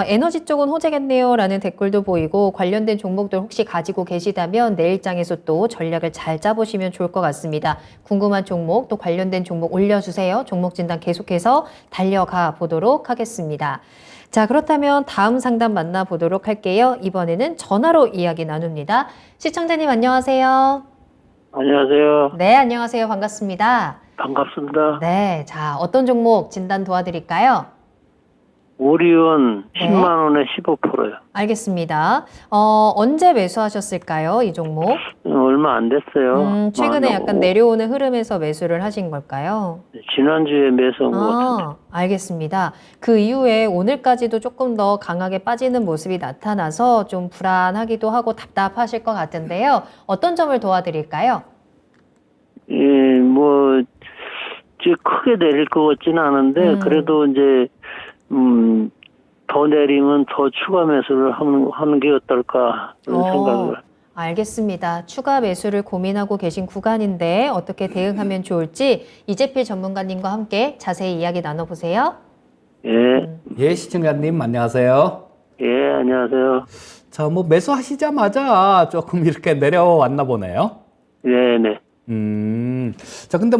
에너지 쪽은 호재겠네요 라는 댓글도 보이고 관련된 종목들 혹시 가지고 계시다면 내일장에서 또 전략을 잘 짜보시면 좋을 것 같습니다. 궁금한 종목 또 관련된 종목 올려주세요. 종목 진단 계속해서 달려가 보도록 하겠습니다. 자, 그렇다면 다음 상담 만나보도록 할게요. 이번에는 전화로 이야기 나눕니다. 시청자님 안녕하세요. 안녕하세요. 네, 안녕하세요. 반갑습니다. 반갑습니다. 네, 자, 어떤 종목 진단 도와드릴까요? 오리온 네. 10만 원에 15%요. 알겠습니다. 언제 매수하셨을까요? 이 종목? 얼마 안 됐어요. 최근에 약간 내려오는 흐름에서 매수를 하신 걸까요? 지난주에 매수한 것 같은데. 알겠습니다. 그 이후에 오늘까지도 조금 더 강하게 빠지는 모습이 나타나서 좀 불안하기도 하고 답답하실 것 같은데요. 어떤 점을 도와드릴까요? 예, 뭐, 이제 크게 내릴 것 같지는 않은데, 그래도 이제, 더 내리면 더 추가 매수를 하는 게 어떨까, 그런 생각을. 알겠습니다. 추가 매수를 고민하고 계신 구간인데 어떻게 대응하면 좋을지 이재필 전문가님과 함께 자세히 이야기 나눠보세요. 예, 예, 시청자님 안녕하세요. 예, 안녕하세요. 자, 뭐 매수하시자마자 조금 이렇게 내려왔나 보네요. 네네. 자, 근데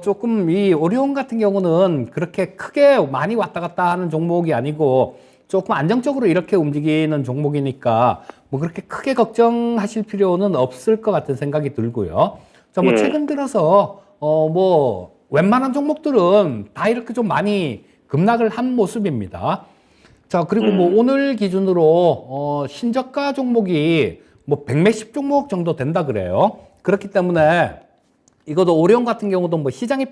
조금 이 오리온 같은 경우는 그렇게 크게 많이 왔다 갔다 하는 종목이 아니고 조금 안정적으로 이렇게 움직이는 종목이니까 뭐 그렇게 크게 걱정하실 필요는 없을 것 같은 생각이 들고요. 자, 뭐 예. 최근 들어서 뭐 웬만한 종목들은 다 이렇게 좀 많이 급락을 한 모습입니다. 자, 그리고 뭐 오늘 기준으로 신저가 종목이 뭐 100몇십 종목 정도 된다 그래요. 그렇기 때문에 이것도 오리온 같은 경우도 뭐 시장이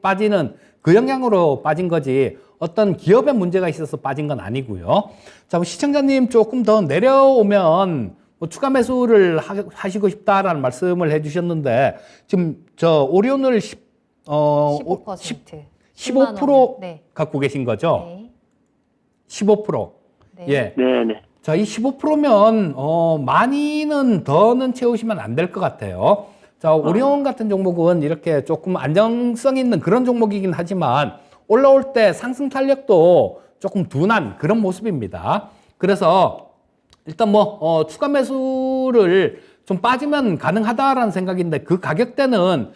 빠지는 그 영향으로 빠진 거지 어떤 기업의 문제가 있어서 빠진 건 아니고요. 자, 뭐 시청자님 조금 더 내려오면 뭐 추가 매수를 하시고 싶다라는 말씀을 해주셨는데 지금 저 오리온을 15%. 15% 네. 갖고 계신 거죠? 네. 15%. 네. 예. 네네. 자, 이 15%면 많이는 더는 채우시면 안 될 것 같아요. 자, 오리온 같은 종목은 이렇게 조금 안정성 있는 그런 종목이긴 하지만 올라올 때 상승 탄력도 조금 둔한 그런 모습입니다. 그래서 일단 뭐 추가 매수를 좀 빠지면 가능하다라는 생각인데 그 가격대는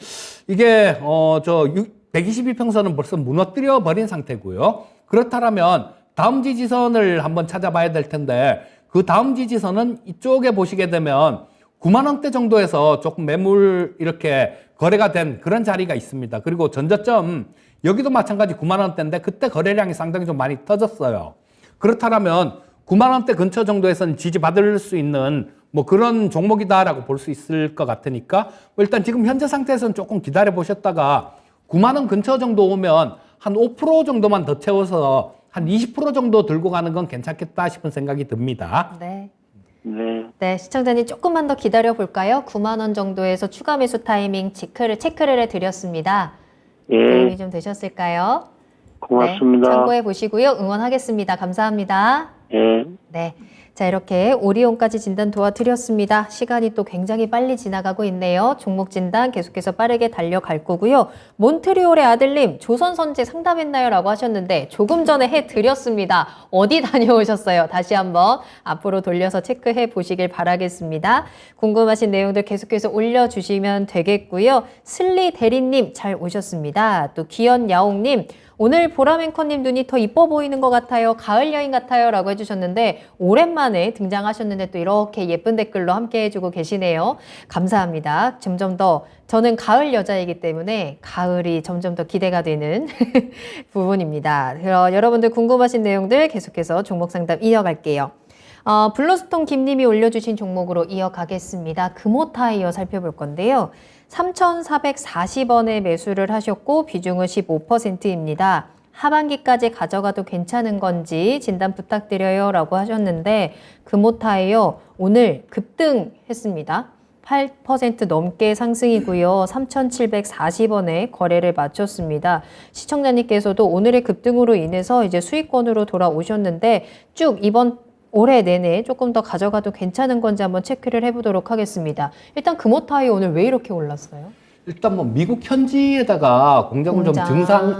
이게 122평선은 벌써 무너뜨려 버린 상태고요. 그렇다면 다음 지지선을 한번 찾아봐야 될 텐데 그 다음 지지선은 이쪽에 보시게 되면 9만 원대 정도에서 조금 매물 이렇게 거래가 된 그런 자리가 있습니다. 그리고 전저점 여기도 마찬가지 9만 원대인데 그때 거래량이 상당히 좀 많이 터졌어요. 그렇다면 9만 원대 근처 정도에서는 지지받을 수 있는 뭐 그런 종목이다라고 볼 수 있을 것 같으니까 뭐 일단 지금 현재 상태에서는 조금 기다려 보셨다가 9만 원 근처 정도 오면 한 5% 정도만 더 채워서 한 20% 정도 들고 가는 건 괜찮겠다 싶은 생각이 듭니다. 네. 네. 네, 시청자님 조금만 더 기다려 볼까요? 9만 원 정도에서 추가 매수 타이밍 체크를 해드렸습니다. 예. 도움이 좀 되셨을까요? 고맙습니다. 네, 참고해 보시고요. 응원하겠습니다. 감사합니다. 예. 네. 자, 이렇게 오리온까지 진단 도와드렸습니다. 시간이 또 굉장히 빨리 지나가고 있네요. 종목 진단 계속해서 빠르게 달려갈 거고요. 몬트리올의 아들님, 조선선제 상담했나요? 라고 하셨는데 조금 전에 해드렸습니다. 어디 다녀오셨어요? 다시 한번 앞으로 돌려서 체크해 보시길 바라겠습니다. 궁금하신 내용들 계속해서 올려주시면 되겠고요. 슬리 대리님 잘 오셨습니다. 또 기현야옹님, 오늘 보라맹커님 눈이 더 이뻐 보이는 것 같아요. 가을 여인 같아요. 라고 해주셨는데 오랜만에 등장하셨는데 또 이렇게 예쁜 댓글로 함께 해주고 계시네요. 감사합니다. 점점 더 저는 가을 여자이기 때문에 가을이 점점 더 기대가 되는 부분입니다. 여러분들 궁금하신 내용들 계속해서 종목 상담 이어갈게요. 블루스톤 김님이 올려주신 종목으로 이어가겠습니다. 금호타이어 살펴볼 건데요. 3,440원에 매수를 하셨고 비중은 15%입니다. 하반기까지 가져가도 괜찮은 건지 진단 부탁드려요 라고 하셨는데 금호타이어 오늘 급등했습니다. 8% 넘게 상승이고요. 3,740원에 거래를 마쳤습니다. 시청자님께서도 오늘의 급등으로 인해서 이제 수익권으로 돌아오셨는데 쭉 이번 올해 내내 조금 더 가져가도 괜찮은 건지 한번 체크를 해보도록 하겠습니다. 일단 금호타이 오늘 왜 이렇게 올랐어요? 일단 뭐 미국 현지에다가 공장을 좀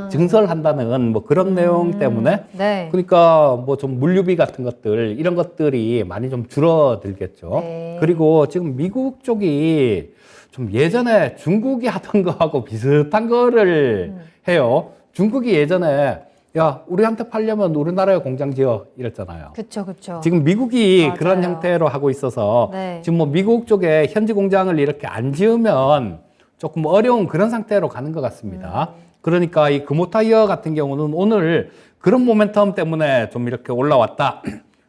증설한다는 뭐 그런 내용 때문에 네. 그러니까 뭐 좀 물류비 같은 것들 이런 것들이 많이 좀 줄어들겠죠. 네. 그리고 지금 미국 쪽이 좀 예전에 중국이 하던 거하고 비슷한 거를 해요. 중국이 예전에 야, 우리한테 팔려면 우리나라에 공장 지어 이랬잖아요. 그쵸, 그쵸. 지금 미국이 맞아요. 그런 형태로 하고 있어서 네. 지금 뭐 미국 쪽에 현지 공장을 이렇게 안 지으면 조금 어려운 그런 상태로 가는 것 같습니다. 그러니까 이 금호타이어 같은 경우는 오늘 그런 모멘텀 때문에 좀 이렇게 올라왔다.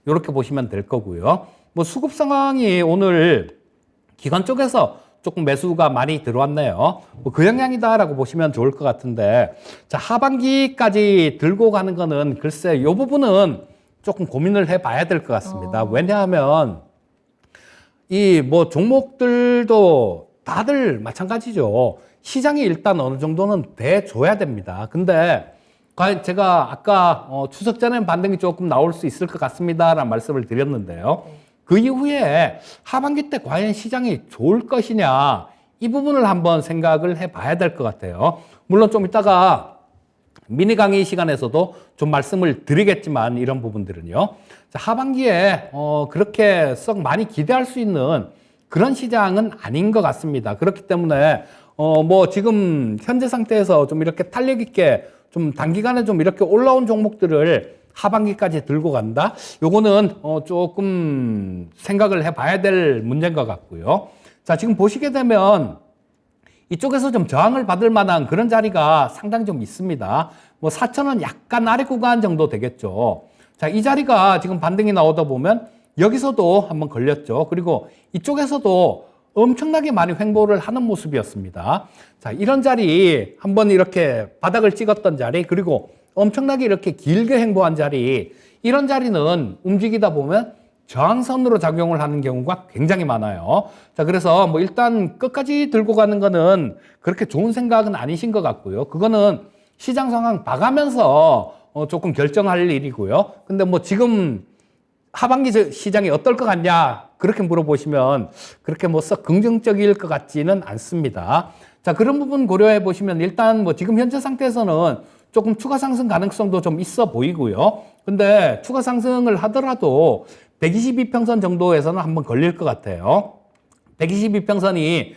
이렇게 보시면 될 거고요. 뭐 수급 상황이 오늘 기관 쪽에서 조금 매수가 많이 들어왔네요. 뭐 그 영향이다라고 보시면 좋을 것 같은데, 자, 하반기까지 들고 가는 거는 글쎄, 이 부분은 조금 고민을 해봐야 될 것 같습니다. 왜냐하면 이 뭐 종목들도 다들 마찬가지죠. 시장이 일단 어느 정도는 돼줘야 됩니다. 근데 과연 제가 아까 추석 전에 반등이 조금 나올 수 있을 것 같습니다라는 말씀을 드렸는데요. 그 이후에 하반기 때 과연 시장이 좋을 것이냐 이 부분을 한번 생각을 해봐야 될 것 같아요. 물론 좀 이따가 미니 강의 시간에서도 좀 말씀을 드리겠지만 이런 부분들은요. 자, 하반기에 그렇게 썩 많이 기대할 수 있는 그런 시장은 아닌 것 같습니다. 그렇기 때문에 뭐 지금 현재 상태에서 좀 이렇게 탄력 있게 좀 단기간에 좀 이렇게 올라온 종목들을 하반기까지 들고 간다? 요거는 조금 생각을 해봐야 될 문제인 것 같고요. 자, 지금 보시게 되면 이쪽에서 좀 저항을 받을 만한 그런 자리가 상당히 좀 있습니다. 뭐 4,000원 약간 아래 구간 정도 되겠죠. 자, 이 자리가 지금 반등이 나오다 보면 여기서도 한번 걸렸죠. 그리고 이쪽에서도 엄청나게 많이 횡보를 하는 모습이었습니다. 자, 이런 자리 한번 이렇게 바닥을 찍었던 자리 그리고 엄청나게 이렇게 길게 횡보한 자리 이런 자리는 움직이다 보면 저항선으로 작용을 하는 경우가 굉장히 많아요. 자, 그래서 뭐 일단 끝까지 들고 가는 거는 그렇게 좋은 생각은 아니신 것 같고요. 그거는 시장 상황 봐가면서 조금 결정할 일이고요. 근데 뭐 지금 하반기 시장이 어떨 것 같냐 그렇게 물어보시면 그렇게 뭐 썩 긍정적일 것 같지는 않습니다. 자, 그런 부분 고려해 보시면 일단 뭐 지금 현재 상태에서는 조금 추가 상승 가능성도 좀 있어 보이고요. 근데 추가 상승을 하더라도 122평선 정도에서는 한번 걸릴 것 같아요. 122평선이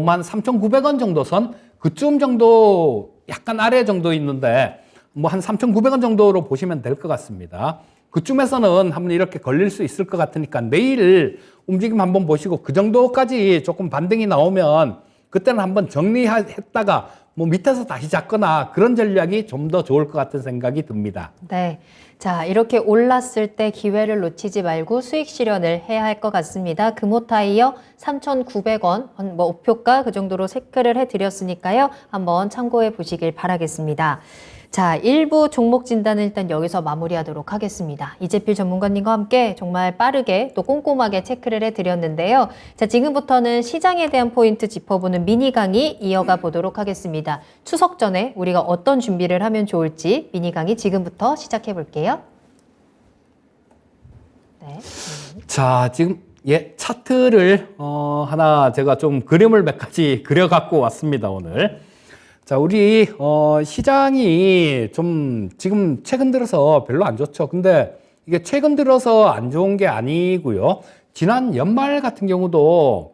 만 3,900원 정도 선 그쯤 정도 약간 아래 정도 있는데 뭐 한 3,900원 정도로 보시면 될 것 같습니다. 그쯤에서는 한번 이렇게 걸릴 수 있을 것 같으니까 내일 움직임 한번 보시고 그 정도까지 조금 반등이 나오면 그때는 한번 정리했다가 뭐 밑에서 다시 잡거나 그런 전략이 좀 더 좋을 것 같은 생각이 듭니다. 네. 자, 이렇게 올랐을 때 기회를 놓치지 말고 수익 실현을 해야 할 것 같습니다. 금호타이어 3,900원, 뭐 목표가 그 정도로 체크를 해드렸으니까요. 한번 참고해 보시길 바라겠습니다. 자, 일부 종목 진단은 일단 여기서 마무리하도록 하겠습니다. 이재필 전문가님과 함께 정말 빠르게 또 꼼꼼하게 체크를 해드렸는데요. 자, 지금부터는 시장에 대한 포인트 짚어보는 미니 강의 이어가 보도록 하겠습니다. 추석 전에 우리가 어떤 준비를 하면 좋을지 미니 강의 지금부터 시작해 볼게요. 네. 자, 지금 차트를 하나 제가 좀 그림을 몇 가지 그려갖고 왔습니다, 오늘. 자, 우리 시장이 좀 지금 최근 들어서 별로 안 좋죠. 근데 이게 최근 들어서 안 좋은 게 아니고요. 지난 연말 같은 경우도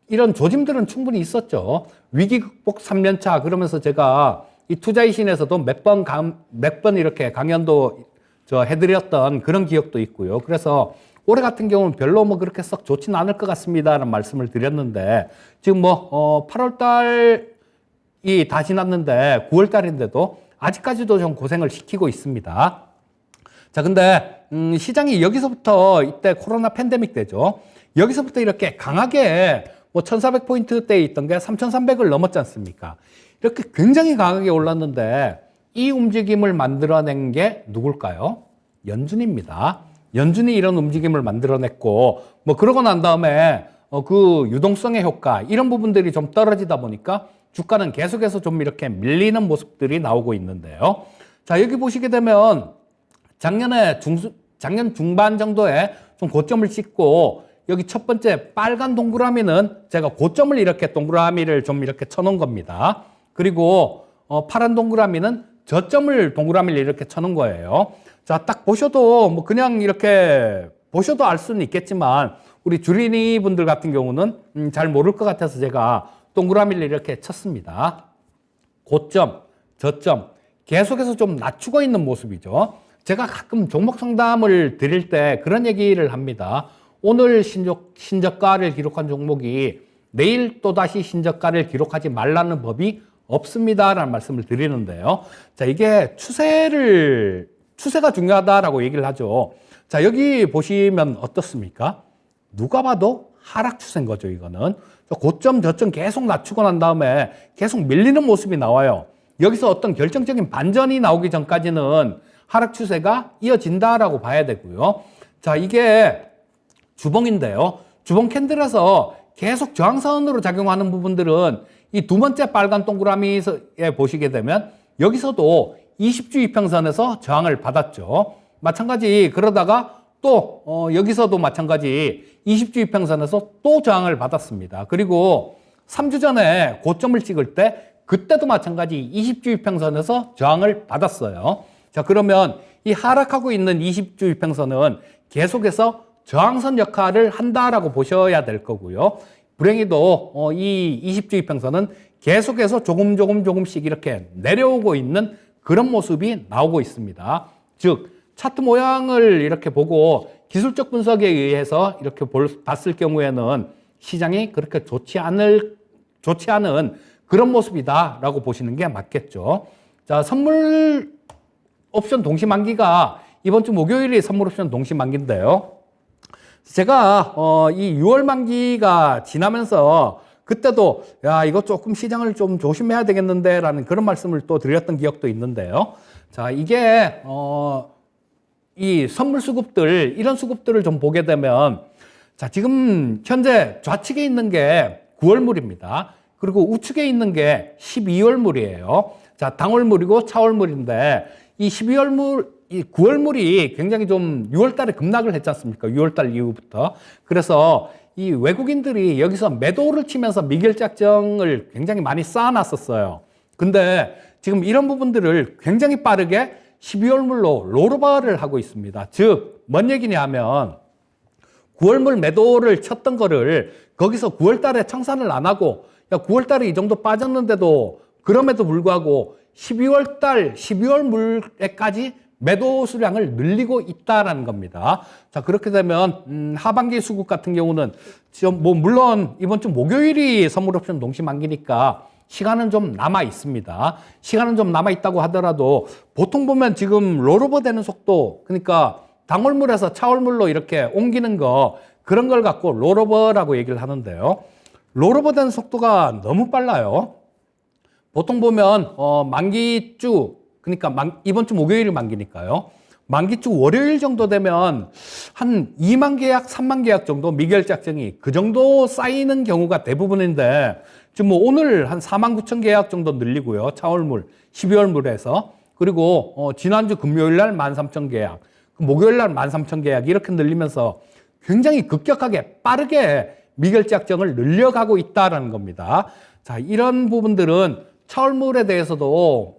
이런 조짐들은 충분히 있었죠. 위기 극복 3년차 그러면서 제가 이 투자이신에서도 몇 번 이렇게 강연도 해드렸던 그런 기억도 있고요. 그래서 올해 같은 경우는 별로 뭐 그렇게 썩 좋지는 않을 것 같습니다라는 말씀을 드렸는데 지금 8월 달이 다 지났는데 9월 달인데도 아직까지도 좀 고생을 시키고 있습니다. 자, 근데 시장이 여기서부터 이때 코로나 팬데믹 때죠. 여기서부터 이렇게 강하게 1400포인트대에 있던 게 3300을 넘었지 않습니까? 이렇게 굉장히 강하게 올랐는데 이 움직임을 만들어낸 게 누굴까요? 연준입니다. 연준이 이런 움직임을 만들어냈고 그러고 난 다음에 그 유동성의 효과 이런 부분들이 좀 떨어지다 보니까 주가는 계속해서 좀 이렇게 밀리는 모습들이 나오고 있는데요. 자, 여기 보시게 되면 작년 중반 정도에 좀 고점을 찍고 여기 첫 번째 빨간 동그라미는 제가 고점을 이렇게 동그라미를 좀 이렇게 쳐놓은 겁니다. 그리고 파란 동그라미는 저점을 동그라미를 이렇게 쳐놓은 거예요. 자, 딱 보셔도 그냥 이렇게 보셔도 알 수는 있겠지만 우리 주린이 분들 같은 경우는 잘 모를 것 같아서 제가 동그라미를 이렇게 쳤습니다. 고점, 저점 계속해서 좀 낮추고 있는 모습이죠. 제가 가끔 종목 상담을 드릴 때 그런 얘기를 합니다. 오늘 신저가를 기록한 종목이 내일 또다시 신저가를 기록하지 말라는 법이 없습니다라는 말씀을 드리는데요. 자, 이게 추세가 중요하다라고 얘기를 하죠. 자, 여기 보시면 어떻습니까? 누가 봐도 하락 추세인 거죠, 이거는. 고점, 저점 계속 낮추고 난 다음에 계속 밀리는 모습이 나와요. 여기서 어떤 결정적인 반전이 나오기 전까지는 하락 추세가 이어진다라고 봐야 되고요. 자, 이게 주봉인데요. 주봉 캔들에서 계속 저항선으로 작용하는 부분들은 이 두 번째 빨간 동그라미에 보시게 되면 여기서도 20주 이평선에서 저항을 받았죠. 마찬가지 그러다가 또 여기서도 마찬가지 20주 이평선에서 또 저항을 받았습니다. 그리고 3주 전에 고점을 찍을 때 그때도 마찬가지 20주 이평선에서 저항을 받았어요. 자, 그러면 이 하락하고 있는 20주 이평선은 계속해서 저항선 역할을 한다라고 보셔야 될 거고요. 불행히도 이 20주 이평선은 계속해서 조금씩 이렇게 내려오고 있는 그런 모습이 나오고 있습니다. 즉 차트 모양을 이렇게 보고 기술적 분석에 의해서 이렇게 봤을 경우에는 시장이 그렇게 좋지 않은 그런 모습이다라고 보시는 게 맞겠죠. 자, 선물 옵션 동시 만기가 이번 주 목요일이 선물 옵션 동시 만기인데요. 제가 이 6월 만기가 지나면서 그때도 이거 조금 시장을 좀 조심해야 되겠는데 라는 그런 말씀을 또 드렸던 기억도 있는데요. 자, 이게 이 선물 수급들 이런 수급들을 좀 보게 되면 자, 지금 현재 좌측에 있는 게 9월물입니다. 그리고 우측에 있는 게 12월물이에요. 자, 당월물이고 차월물인데 이 12월물 이 9월물이 굉장히 좀 6월 달에 급락을 했지 않습니까? 6월 달 이후부터. 그래서 이 외국인들이 여기서 매도를 치면서 미결작정을 굉장히 많이 쌓아놨었어요. 근데 지금 이런 부분들을 굉장히 빠르게 12월물로 롤오버를 하고 있습니다. 즉, 뭔 얘기냐 하면 9월물 매도를 쳤던 거를 거기서 9월 달에 청산을 안 하고 9월 달에 이 정도 빠졌는데도 그럼에도 불구하고 12월물에까지 매도 수량을 늘리고 있다라는 겁니다. 자, 그렇게 되면 하반기 수급 같은 경우는 물론 이번 주 목요일이 선물 옵션 동시 만기니까 시간은 좀 남아 있습니다. 시간은 좀 남아 있다고 하더라도 보통 보면 지금 롤오버 되는 속도, 그러니까 당월물에서 차월물로 이렇게 옮기는 거, 그런 걸 갖고 롤오버라고 얘기를 하는데요. 롤오버 되는 속도가 너무 빨라요. 보통 보면 만기주 그러니까 이번 주 목요일 만기니까요. 만기주 월요일 정도 되면 한 2만 계약, 3만 계약 정도 미결작정이 그 정도 쌓이는 경우가 대부분인데 지금 뭐 오늘 한 4만 9천 계약 정도 늘리고요. 차월물, 12월물에서 그리고 지난주 금요일 날 13,000 계약, 목요일 날 13,000 계약 이렇게 늘리면서 굉장히 급격하게 빠르게 미결작정을 늘려가고 있다라는 겁니다. 자, 이런 부분들은 차월물에 대해서도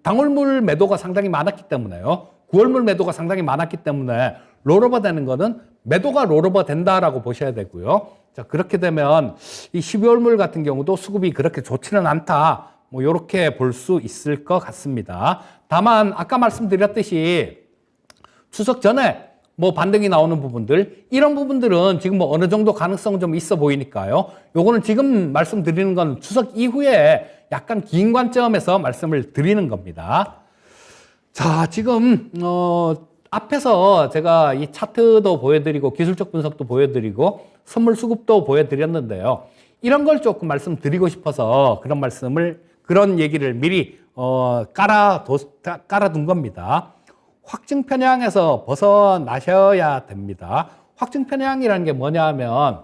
당월물 매도가 상당히 많았기 때문에요. 9월물 매도가 상당히 많았기 때문에 롤오버 되는 거는 매도가 롤오버 된다라고 보셔야 되고요. 자, 그렇게 되면 이 12월물 같은 경우도 수급이 그렇게 좋지는 않다. 뭐 이렇게 볼 수 있을 것 같습니다. 다만 아까 말씀드렸듯이 추석 전에 뭐 반등이 나오는 부분들, 이런 부분들은 지금 뭐 어느 정도 가능성 좀 있어 보이니까요. 요거는 지금 말씀드리는 건 추석 이후에 약간 긴 관점에서 말씀을 드리는 겁니다. 자, 지금 앞에서 제가 이 차트도 보여드리고 기술적 분석도 보여드리고 선물 수급도 보여드렸는데요. 이런 걸 조금 말씀드리고 싶어서 그런 얘기를 미리 깔아둔 겁니다. 확증 편향에서 벗어나셔야 됩니다. 확증 편향이라는 게 뭐냐 하면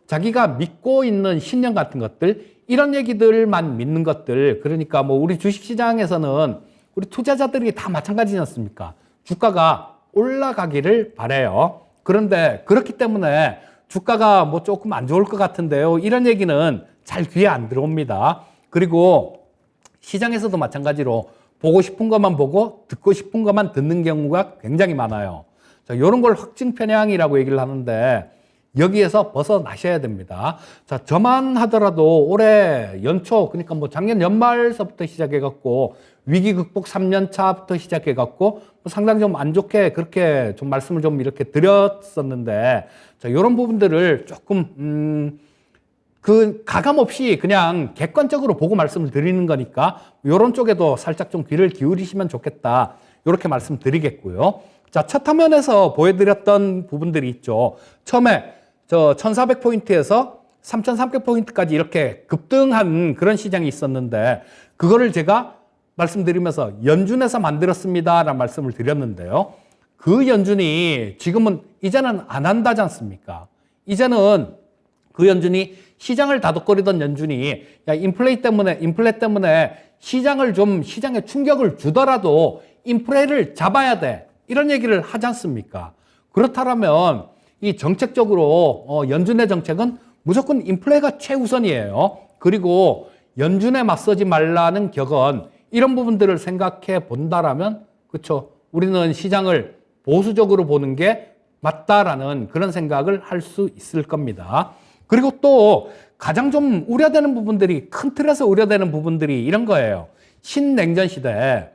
자기가 믿고 있는 신념 같은 것들, 이런 얘기들만 믿는 것들, 그러니까 뭐 우리 주식시장에서는 우리 투자자들이 다 마찬가지지 않습니까? 주가가 올라가기를 바라요. 그런데 그렇기 때문에 주가가 뭐 조금 안 좋을 것 같은데요. 이런 얘기는 잘 귀에 안 들어옵니다. 그리고 시장에서도 마찬가지로 보고 싶은 것만 보고 듣고 싶은 것만 듣는 경우가 굉장히 많아요. 자, 이런 걸 확증 편향이라고 얘기를 하는데 여기에서 벗어나셔야 됩니다. 자, 저만 하더라도 올해 연초, 그러니까 뭐 작년 연말서부터 시작해갖고 위기 극복 3년 차부터 시작해갖고 뭐 상당히 좀 안 좋게 그렇게 좀 말씀을 좀 이렇게 드렸었는데, 자, 이런 부분들을 조금 가감 없이 그냥 객관적으로 보고 말씀을 드리는 거니까 이런 쪽에도 살짝 좀 귀를 기울이시면 좋겠다. 이렇게 말씀드리겠고요. 자, 첫 화면에서 보여드렸던 부분들이 있죠. 처음에 1400포인트에서 3300포인트까지 이렇게 급등한 그런 시장이 있었는데 그거를 제가 말씀드리면서 연준에서 만들었습니다라는 말씀을 드렸는데요. 그 연준이 지금은 이제는 안 한다지 않습니까? 이제는 그 연준이 시장을 다독거리던 연준이 야, 인플레 때문에 시장에 충격을 주더라도 인플레를 잡아야 돼. 이런 얘기를 하지 않습니까? 그렇다면 이 정책적으로 연준의 정책은 무조건 인플레가 최우선이에요. 그리고 연준에 맞서지 말라는 격언, 이런 부분들을 생각해 본다라면 그렇죠. 우리는 시장을 보수적으로 보는 게 맞다라는 그런 생각을 할 수 있을 겁니다. 그리고 또 가장 좀 우려되는 부분들이, 큰 틀에서 우려되는 부분들이 이런 거예요. 신냉전 시대.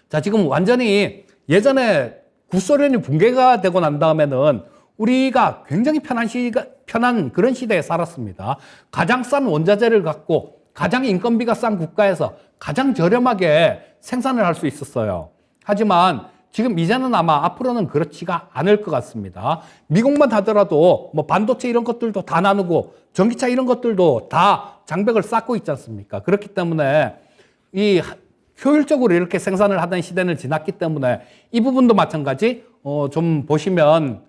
자, 지금 완전히 예전에 구소련이 붕괴가 되고 난 다음에는 우리가 굉장히 편한 그런 시대에 살았습니다. 가장 싼 원자재를 갖고 가장 인건비가 싼 국가에서 가장 저렴하게 생산을 할 수 있었어요. 하지만 지금 이제는 아마 앞으로는 그렇지가 않을 것 같습니다. 미국만 하더라도 뭐 반도체 이런 것들도 다 나누고 전기차 이런 것들도 다 장벽을 쌓고 있지 않습니까? 그렇기 때문에 이 효율적으로 이렇게 생산을 하던 시대는 지났기 때문에 이 부분도 마찬가지 좀 보시면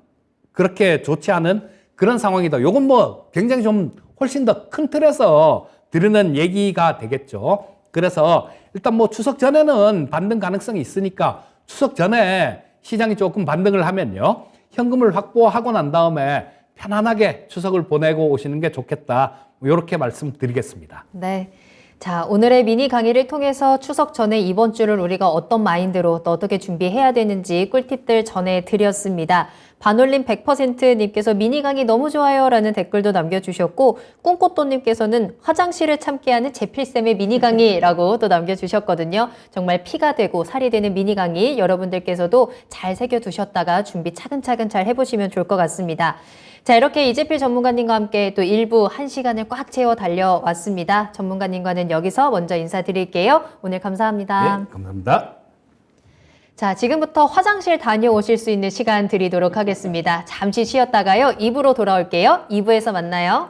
그렇게 좋지 않은 그런 상황이다. 요건 뭐 굉장히 좀 훨씬 더 큰 틀에서 드리는 얘기가 되겠죠. 그래서 일단 뭐 추석 전에는 반등 가능성이 있으니까 추석 전에 시장이 조금 반등을 하면요, 현금을 확보하고 난 다음에 편안하게 추석을 보내고 오시는 게 좋겠다. 이렇게 말씀드리겠습니다. 네. 자, 오늘의 미니 강의를 통해서 추석 전에 이번 주를 우리가 어떤 마인드로 또 어떻게 준비해야 되는지 꿀팁들 전해드렸습니다. 반올림 100%님께서 미니 강의 너무 좋아요 라는 댓글도 남겨주셨고, 꿈꽃도님께서는 화장실을 참게 하는 제필쌤의 미니 강의라고 또 남겨주셨거든요. 정말 피가 되고 살이 되는 미니 강의 여러분들께서도 잘 새겨두셨다가 준비 차근차근 잘 해보시면 좋을 것 같습니다. 자, 이렇게 이재필 전문가님과 함께 또 일부 1시간을 꽉 채워 달려왔습니다. 전문가님과는 여기서 먼저 인사드릴게요. 오늘 감사합니다. 네, 감사합니다. 자, 지금부터 화장실 다녀오실 수 있는 시간 드리도록 하겠습니다. 잠시 쉬었다가요, 2부로 돌아올게요. 2부에서 만나요.